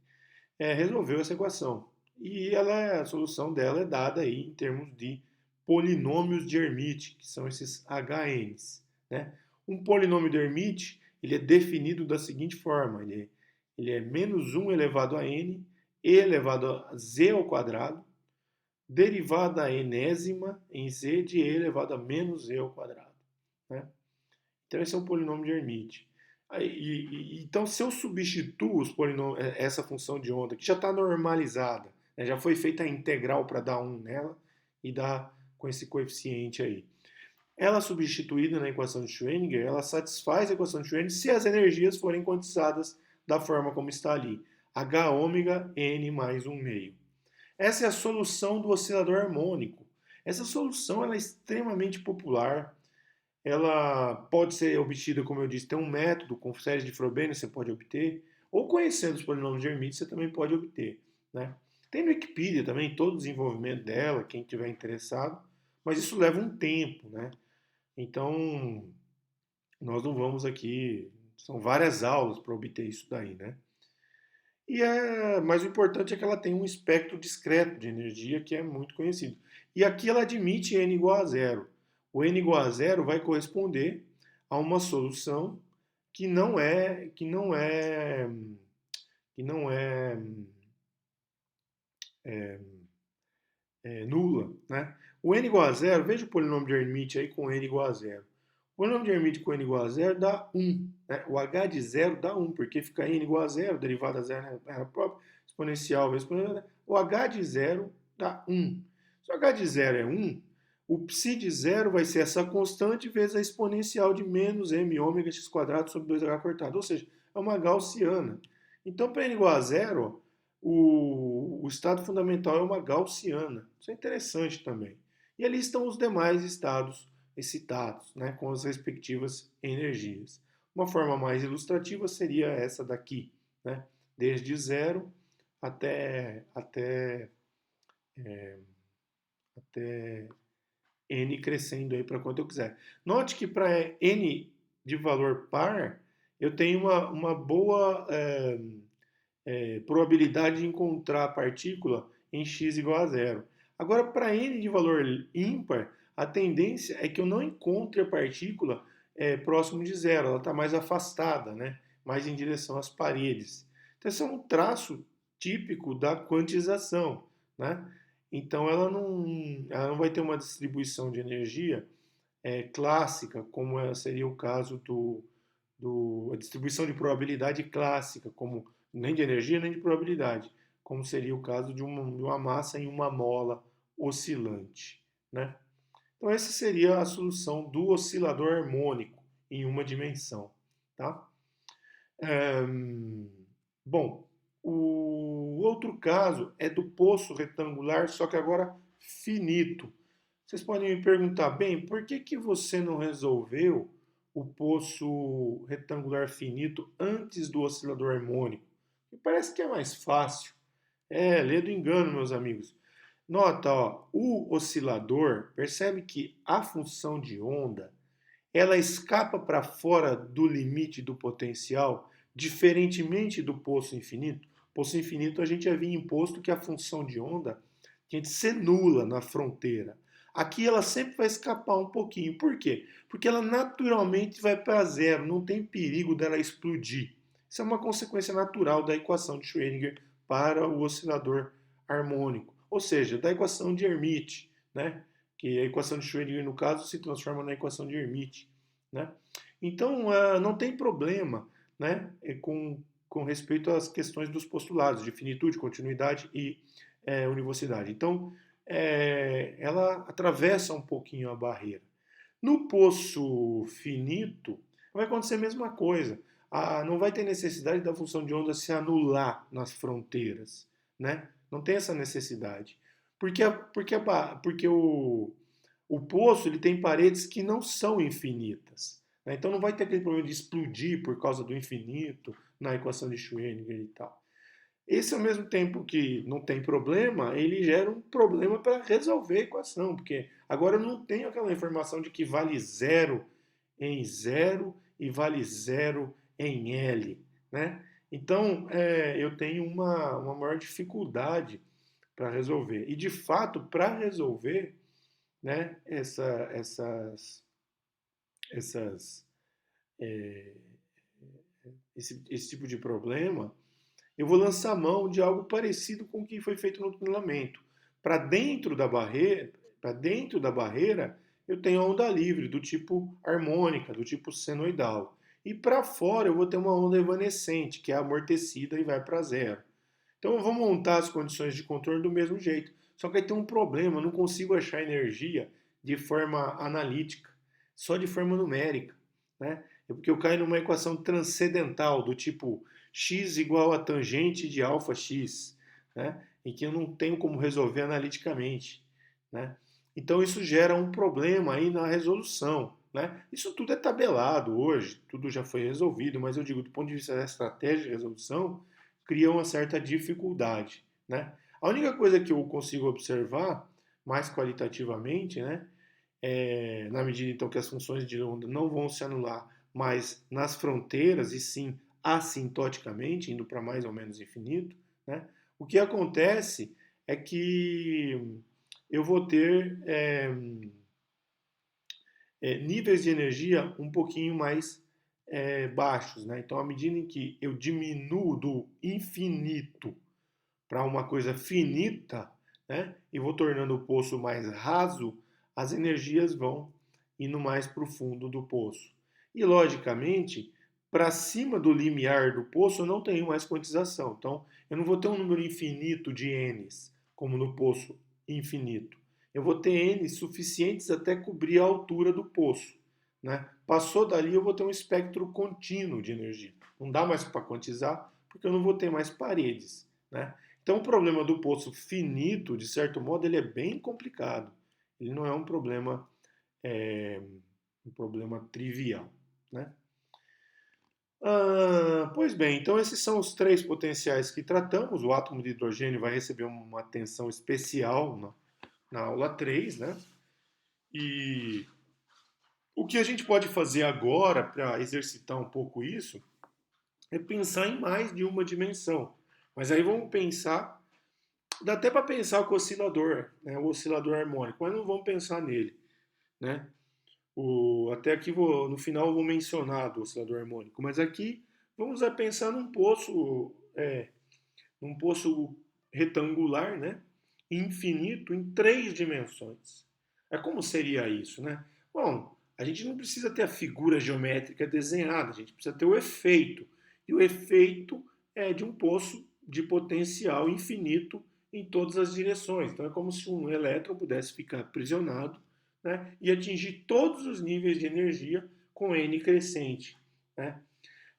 resolveu essa equação. E a solução dela é dada aí em termos de polinômios de Hermite, que são esses HNs, né? Um polinômio de Hermite ele é definido da seguinte forma: ele é menos 1 elevado a n, e elevado a z ao quadrado, derivada a enésima em z de e elevado a menos z ao quadrado, né? Então esse é um polinômio de Hermite. Então, se eu substituo essa função de onda, que já está normalizada, né, já foi feita a integral para dar 1 nela, e dar com esse coeficiente aí. Ela substituída na equação de Schrödinger, ela satisfaz a equação de Schrödinger se as energias forem quantizadas da forma como está ali. H ômega n mais 1 meio. Essa é a solução do oscilador harmônico. Essa solução ela é extremamente popular. Ela pode ser obtida, como eu disse, tem um método com séries de Frobenius você pode obter, ou conhecendo os polinômios de Hermite você também pode obter, né? Tem no Wikipedia também todo o desenvolvimento dela, quem tiver interessado, mas isso leva um tempo, né? Então, nós não vamos aqui, são várias aulas para obter isso daí, né? Mas o importante é que ela tem um espectro discreto de energia que é muito conhecido. E aqui ela admite n igual a zero. O n igual a zero vai corresponder a uma solução que não é nula, né? O n igual a zero, veja o polinômio de Hermite aí com n igual a zero. O polinômio de Hermite com n igual a zero dá 1. Né? O h de zero dá 1, porque fica n igual a zero, derivada zero é a própria, exponencial vezes exponencial. O h de zero dá 1. Se o h de zero é 1, o psi de zero vai ser essa constante vezes a exponencial de menos m ômega x quadrado sobre 2h cortado. Ou seja, é uma gaussiana. Então, para n igual a zero, o estado fundamental é uma gaussiana. Isso é interessante também. E ali estão os demais estados excitados, né, com as respectivas energias. Uma forma mais ilustrativa seria essa daqui, né, desde zero até n crescendo aí para quanto eu quiser. Note que para n de valor par, eu tenho uma boa probabilidade de encontrar a partícula em x igual a zero. Agora, para n de valor ímpar, a tendência é que eu não encontre a partícula próximo de zero, ela está mais afastada, né? Mais em direção às paredes. Então, esse é um traço típico da quantização, né? Então, ela não vai ter uma distribuição de energia clássica, como seria o caso a distribuição de probabilidade clássica, como nem de energia nem de probabilidade, como seria o caso de uma massa em uma mola oscilante, né? Então essa seria a solução do oscilador harmônico em uma dimensão, tá? Bom, o outro caso é do poço retangular, só que agora finito. Vocês podem me perguntar, bem, por que você não resolveu o poço retangular finito antes do oscilador harmônico? Me parece que é mais fácil. Lê do engano, meus amigos. Nota, ó, o oscilador, percebe que a função de onda, ela escapa para fora do limite do potencial, diferentemente do poço infinito. Poço infinito a gente havia imposto que a função de onda tinha de ser nula na fronteira. Aqui ela sempre vai escapar um pouquinho. Por quê? Porque ela naturalmente vai para zero, não tem perigo dela explodir. Isso é uma consequência natural da equação de Schrödinger para o oscilador harmônico, ou seja, da equação de Hermite, né? Que a equação de Schrödinger, no caso, se transforma na equação de Hermite. Né? Então, não tem problema, né, com respeito às questões dos postulados de finitude, continuidade e univocidade. Então, ela atravessa um pouquinho a barreira. No poço finito, vai acontecer a mesma coisa. Não vai ter necessidade da função de onda se anular nas fronteiras. Né? Não tem essa necessidade. Porque o poço ele tem paredes que não são infinitas. Né? Então não vai ter aquele problema de explodir por causa do infinito na equação de Schrödinger e tal. Esse, ao mesmo tempo que não tem problema, ele gera um problema para resolver a equação, porque agora eu não tenho aquela informação de que vale zero em zero e vale zero em L. Né? Então, eu tenho uma maior dificuldade para resolver. E, de fato, para resolver, né, essas, é, esse tipo de problema, eu vou lançar mão de algo parecido com o que foi feito no tunelamento. Para dentro da barreira, eu tenho a onda livre do tipo harmônica, do tipo senoidal. E para fora eu vou ter uma onda evanescente, que é amortecida e vai para zero. Então eu vou montar as condições de contorno do mesmo jeito. Só que aí tem um problema, eu não consigo achar energia de forma analítica, só de forma numérica. Né? É porque eu caio numa equação transcendental, do tipo x igual a tangente de alfa x, né? Em que eu não tenho como resolver analiticamente. Né? Então isso gera um problema aí na resolução. Né? Isso tudo é tabelado hoje, tudo já foi resolvido, mas eu digo, do ponto de vista da estratégia de resolução, cria uma certa dificuldade. Né? A única coisa que eu consigo observar, mais qualitativamente, né, na medida então que as funções de onda não vão se anular mais nas fronteiras, e sim assintoticamente, indo para mais ou menos infinito, né, o que acontece é que eu vou ter níveis de energia um pouquinho mais baixos. Né? Então, à medida em que eu diminuo do infinito para uma coisa finita, né, e vou tornando o poço mais raso, as energias vão indo mais para o fundo do poço. E, logicamente, para cima do limiar do poço eu não tenho mais quantização. Então, eu não vou ter um número infinito de n's, como no poço infinito. Eu vou ter n's suficientes até cobrir a altura do poço. Né? Passou dali, eu vou ter um espectro contínuo de energia. Não dá mais para quantizar, porque eu não vou ter mais paredes. Né? Então, o problema do poço finito, de certo modo, ele é bem complicado. Ele não é é, um problema trivial. Né? Pois bem, então esses são os três potenciais que tratamos. O átomo de hidrogênio vai receber uma atenção especial na aula 3, né? E o que a gente pode fazer agora para exercitar um pouco isso é pensar em mais de uma dimensão. Mas aí vamos pensar, dá até para pensar com o oscilador, né? O oscilador harmônico, mas não vamos pensar nele, né? Até aqui no final eu vou mencionar do oscilador harmônico, mas aqui vamos a pensar num poço retangular, né? Infinito em três dimensões. Como seria isso, né? Bom, a gente não precisa ter a figura geométrica desenhada, a gente precisa ter o efeito. E o efeito é de um poço de potencial infinito em todas as direções. Então é como se um elétron pudesse ficar aprisionado, né, e atingir todos os níveis de energia com n crescente. Né?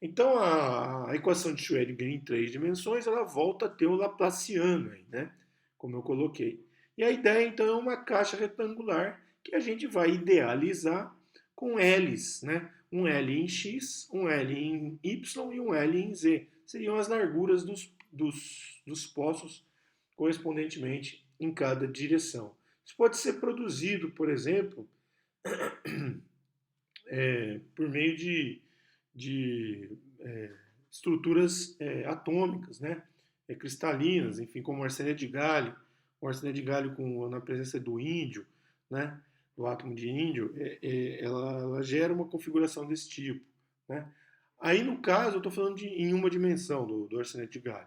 Então a equação de Schrödinger em três dimensões ela volta a ter o Laplaciano, aí, né? Como eu coloquei. E a ideia então é uma caixa retangular que a gente vai idealizar com L's, né? Um L em X, um L em Y e um L em Z. Seriam as larguras dos poços correspondentemente em cada direção. Isso pode ser produzido, por exemplo, por meio de estruturas atômicas, né? Cristalinas, enfim, como o arsenide de galho, na presença do índio, né? Do átomo de índio, ela gera uma configuração desse tipo, né? Aí, no caso, eu estou falando em uma dimensão do arsenide de galho.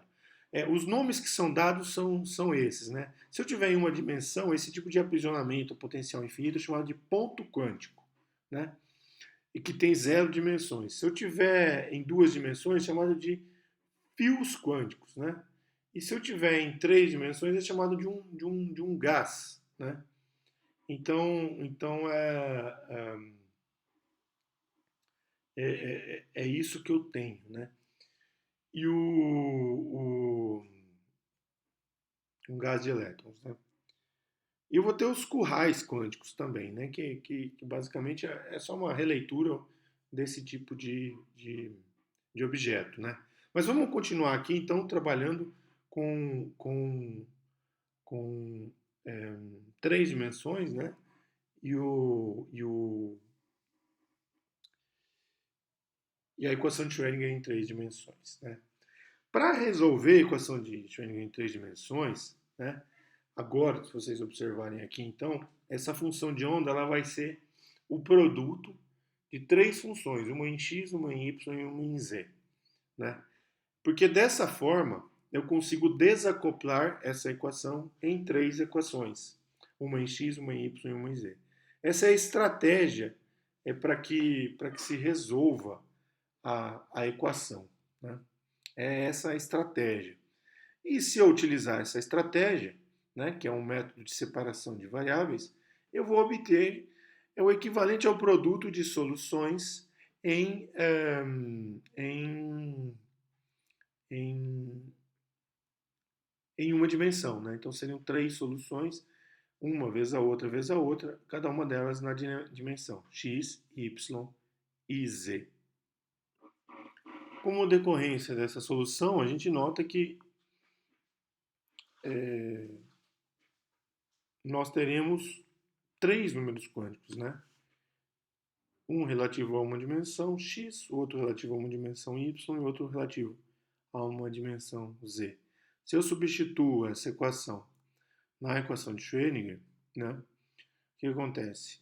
Os nomes que são dados são esses, né? Se eu tiver em uma dimensão, esse tipo de aprisionamento potencial infinito é chamado de ponto quântico, né? E que tem zero dimensões. Se eu tiver em duas dimensões, é chamado de fios quânticos, né? E se eu tiver em três dimensões, é chamado de um gás, né? Então é isso que eu tenho, né? E um gás de elétrons, né? E eu vou ter os currais quânticos também, né? Que basicamente é só uma releitura desse tipo de objeto, né? Mas vamos continuar aqui, então, trabalhando com é, três dimensões, né? E, o, e, o, e a equação de Schrödinger em três dimensões, né? Para resolver a equação de Schrödinger em três dimensões, né? Agora, se vocês observarem aqui, então, essa função de onda ela vai ser o produto de três funções, uma em x, uma em y e uma em z, né? Porque dessa forma eu consigo desacoplar essa equação em três equações, uma em x, uma em y e uma em z. Essa é a estratégia para que se resolva a equação, né? É essa a estratégia. E se eu utilizar essa estratégia, né, que é um método de separação de variáveis, eu vou obter o equivalente ao produto de soluções em, em, em uma dimensão. Né? Então seriam três soluções, uma vez a outra, cada uma delas na dimensão x, y e z. Como decorrência dessa solução, a gente nota que nós teremos três números quânticos, né? Um relativo a uma dimensão x, outro relativo a uma dimensão y e outro relativo a uma dimensão z. Se eu substituo essa equação na equação de Schrödinger, né, o que acontece?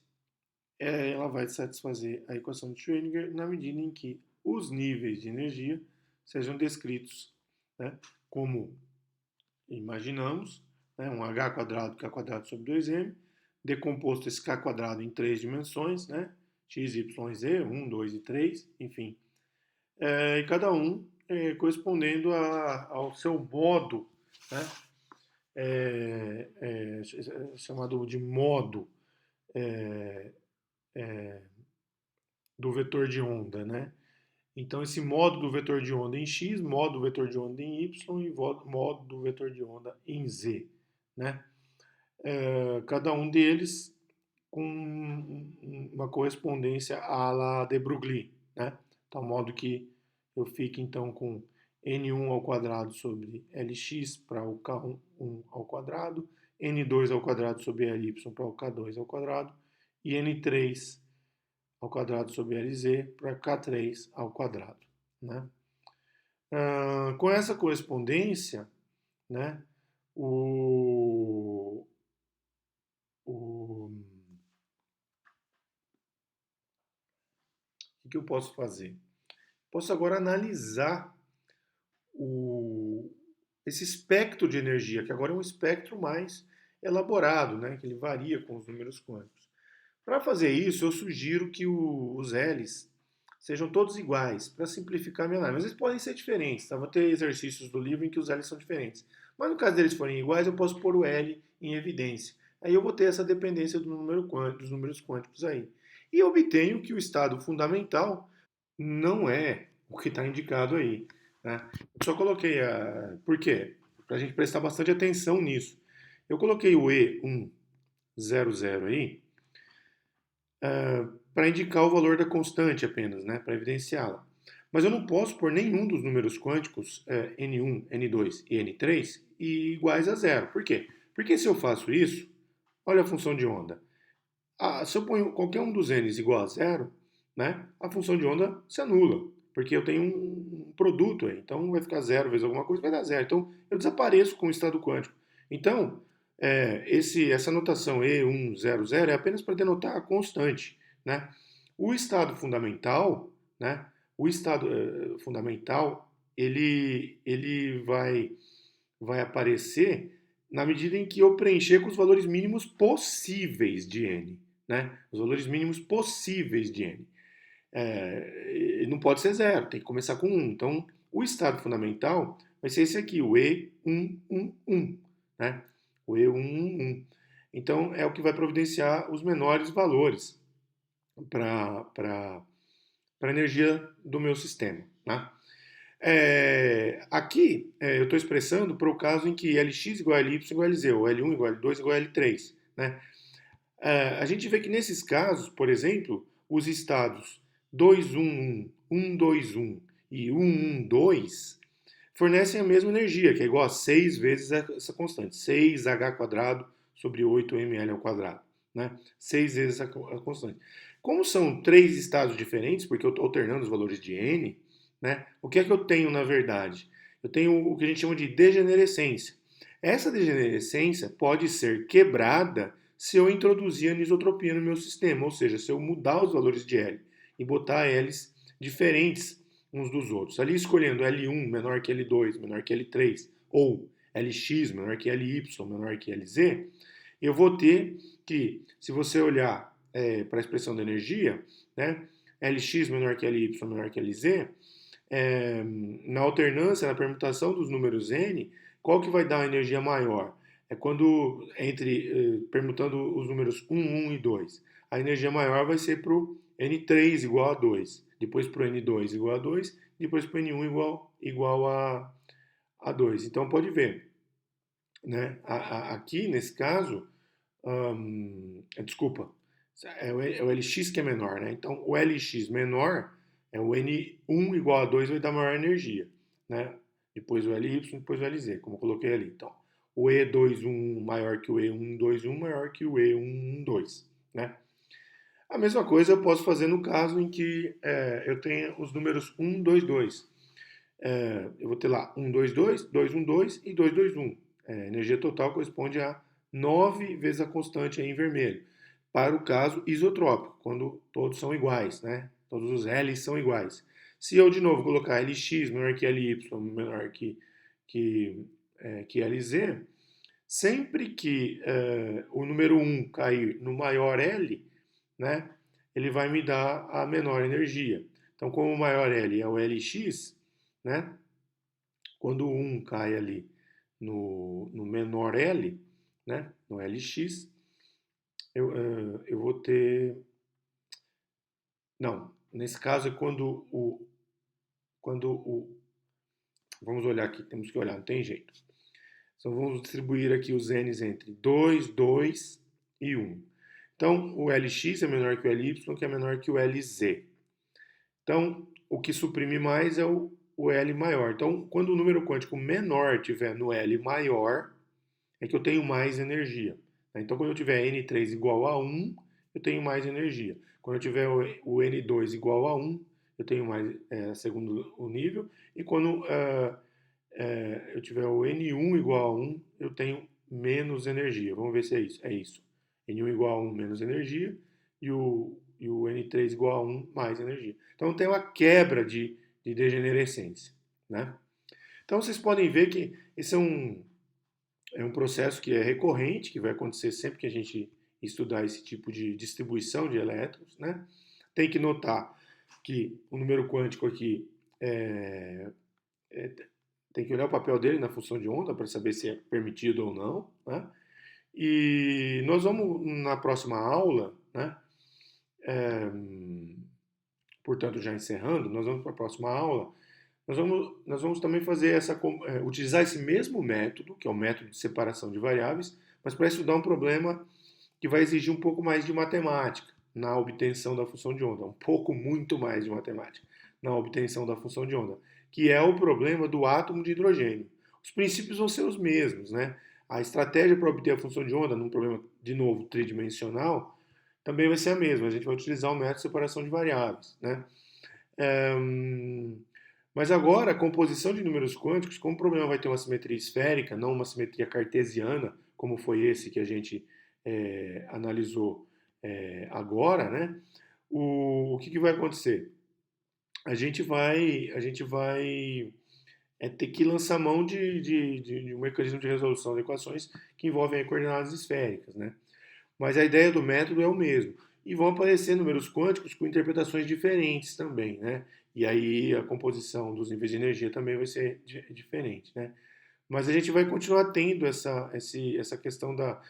Ela vai satisfazer a equação de Schrödinger na medida em que os níveis de energia sejam descritos, né, como imaginamos, né, um h quadrado k quadrado sobre 2m, decomposto esse k quadrado em 3 dimensões, né, x, y, z, 1, 2 e 3, enfim, e cada um correspondendo ao seu modo, né, chamado de modo do vetor de onda, né? Então, esse modo do vetor de onda em x, modo do vetor de onda em y e modo do vetor de onda em z, né? Cada um deles com uma correspondência à la de Broglie, né? Tal modo que eu fique então com n1 ao quadrado sobre lx para o k1 ao quadrado, n2 ao quadrado sobre ly para o k2 ao quadrado e n3 ao quadrado sobre lz para k3 ao quadrado, né? Com essa correspondência, né, o, o que eu posso fazer? Posso agora analisar esse espectro de energia, que agora é um espectro mais elaborado, né, que ele varia com os números quânticos. Para fazer isso, eu sugiro que os L's sejam todos iguais, para simplificar a minha análise. Mas eles podem ser diferentes, tá? Vou ter exercícios do livro em que os L's são diferentes. Mas no caso deles forem iguais, eu posso pôr o L em evidência. Aí eu vou ter essa dependência dos números quânticos aí. E obtenho que o estado fundamental não é o que está indicado aí, né? Eu só coloquei a... Por quê? Para a gente prestar bastante atenção nisso. Eu coloquei o E100 aí, para indicar o valor da constante apenas, né, para evidenciá-la. Mas eu não posso pôr nenhum dos números quânticos N1, N2 e N3 iguais a zero. Por quê? Porque se eu faço isso, olha a função de onda. Se eu ponho qualquer um dos N's igual a zero, né, a função de onda se anula, porque eu tenho um produto aí. Então vai ficar zero vezes alguma coisa, vai dar zero. Então eu desapareço com o estado quântico. Então, essa notação E100 é apenas para denotar a constante, né? O estado fundamental, né? O estado fundamental, ele vai aparecer na medida em que eu preencher com os valores mínimos possíveis de n, né? Os valores mínimos possíveis de n. Não pode ser zero, tem que começar com 1. Então, o estado fundamental vai ser esse aqui, o E111, né? O E111. Então, é o que vai providenciar os menores valores para a energia do meu sistema, né? Aqui eu estou expressando para o caso em que Lx igual a Ly igual a Lz, ou L1 igual a L2 igual a L3, né? A gente vê que nesses casos, por exemplo, os estados 211, 121 e 112 fornecem a mesma energia, que é igual a 6 vezes essa constante, 6H quadrado sobre 8ml ao quadrado, né? 6 vezes a constante. Como são 3 estados diferentes, porque eu estou alternando os valores de n, né? O que é que eu tenho na verdade? Eu tenho o que a gente chama de degenerescência. Essa degenerescência pode ser quebrada se eu introduzir anisotropia no meu sistema, ou seja, se eu mudar os valores de L e botar L's diferentes uns dos outros. Ali escolhendo L1 menor que L2, menor que L3, ou Lx menor que Ly, menor que Lz, eu vou ter que, se você olhar para a expressão da energia, né, Lx menor que Ly, menor que Lz, na alternância, na permutação dos números n, qual que vai dar a energia maior? É quando, permutando os números 1, 1 e 2. A energia maior vai ser para o N3 igual a 2, depois para o N2 igual a 2, depois para o N1 igual a 2. Então pode ver, né? Aqui, nesse caso, desculpa, é o Lx que é menor, né? Então o Lx menor é o N1 igual a 2 vai dar maior energia, né? Depois o Ly, depois o Lz, como eu coloquei ali. Então, o E211 maior que o E121 maior que o E112, né? A mesma coisa eu posso fazer no caso em que eu tenha os números 1, 2, 2. Eu vou ter lá 1, 2, 2, 2, 1, 2 e 2, 2, 1. A energia total corresponde a 9 vezes a constante aí em vermelho. Para o caso isotrópico, quando todos são iguais, né? Todos os L's são iguais. Se eu, de novo, colocar Lx menor que Ly, menor que que LZ, sempre que o número 1 cair no maior L, né, ele vai me dar a menor energia. Então, como o maior L é o Lx, né, quando o 1 cai ali no menor L, né, no Lx, eu vou ter... Não, nesse caso é quando o... Vamos olhar aqui, temos que olhar, não tem jeito. Então vamos distribuir aqui os n's entre 2, 2 e 1. Então o Lx é menor que o Ly, que é menor que o Lz. Então o que suprime mais é o L maior. Então quando o número quântico menor estiver no L maior, é que eu tenho mais energia. Então quando eu tiver N3 igual a 1, eu tenho mais energia. Quando eu tiver o N2 igual a 1, eu tenho mais, segundo o nível. E quando eu tiver o N1 igual a 1, eu tenho menos energia. Vamos ver se é isso. É isso. N1 igual a 1, menos energia. E o N3 igual a 1, mais energia. Então tem uma quebra de degenerescência. Né? Então vocês podem ver que esse é um processo que é recorrente, que vai acontecer sempre que a gente estudar esse tipo de distribuição de elétrons. Né? Tem que notar que o número quântico aqui tem que olhar o papel dele na função de onda para saber se é permitido ou não. Né? E nós vamos, na próxima aula, né? Portanto, já encerrando, nós vamos para a próxima aula. Nós vamos também fazer utilizar esse mesmo método, que é o método de separação de variáveis, mas para estudar um problema que vai exigir um pouco mais de matemática na obtenção da função de onda, muito mais de matemática na obtenção da função de onda, que é o problema do átomo de hidrogênio. Os princípios vão ser os mesmos, né? A estratégia para obter a função de onda num problema, de novo, tridimensional, também vai ser a mesma. A gente vai utilizar o método de separação de variáveis, né? Mas agora, a composição de números quânticos, como o problema vai ter uma simetria esférica, não uma simetria cartesiana, como foi esse que a gente analisou agora, né? O que vai acontecer? A gente vai ter que lançar mão de um mecanismo de resolução de equações que envolvem coordenadas esféricas, né? Mas a ideia do método é o mesmo. E vão aparecer números quânticos com interpretações diferentes também, né? E aí a composição dos níveis de energia também vai ser diferente, né? Mas a gente vai continuar tendo essa questão da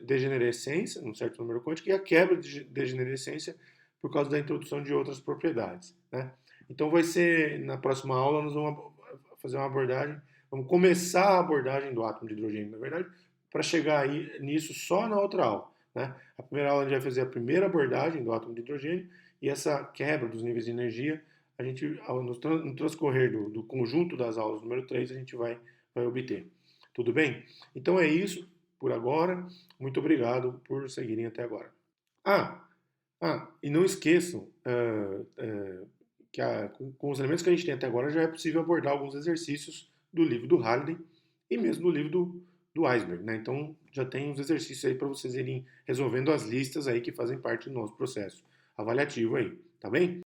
degenerescência, num certo número quântico, e a quebra de degenerescência por causa da introdução de outras propriedades, né? Então vai ser, na próxima aula, nós vamos fazer uma abordagem, vamos começar a abordagem do átomo de hidrogênio, na verdade, para chegar aí nisso só na outra aula, né? A primeira aula a gente vai fazer a primeira abordagem do átomo de hidrogênio e essa quebra dos níveis de energia, a gente, no transcorrer do conjunto das aulas número 3, a gente vai obter. Tudo bem? Então é isso por agora. Muito obrigado por seguirem até agora. E não esqueçam que com os elementos que a gente tem até agora já é possível abordar alguns exercícios do livro do Halliday e mesmo do livro do Iceberg, né? Então já tem uns exercícios aí para vocês irem resolvendo as listas aí que fazem parte do nosso processo avaliativo aí, tá bem?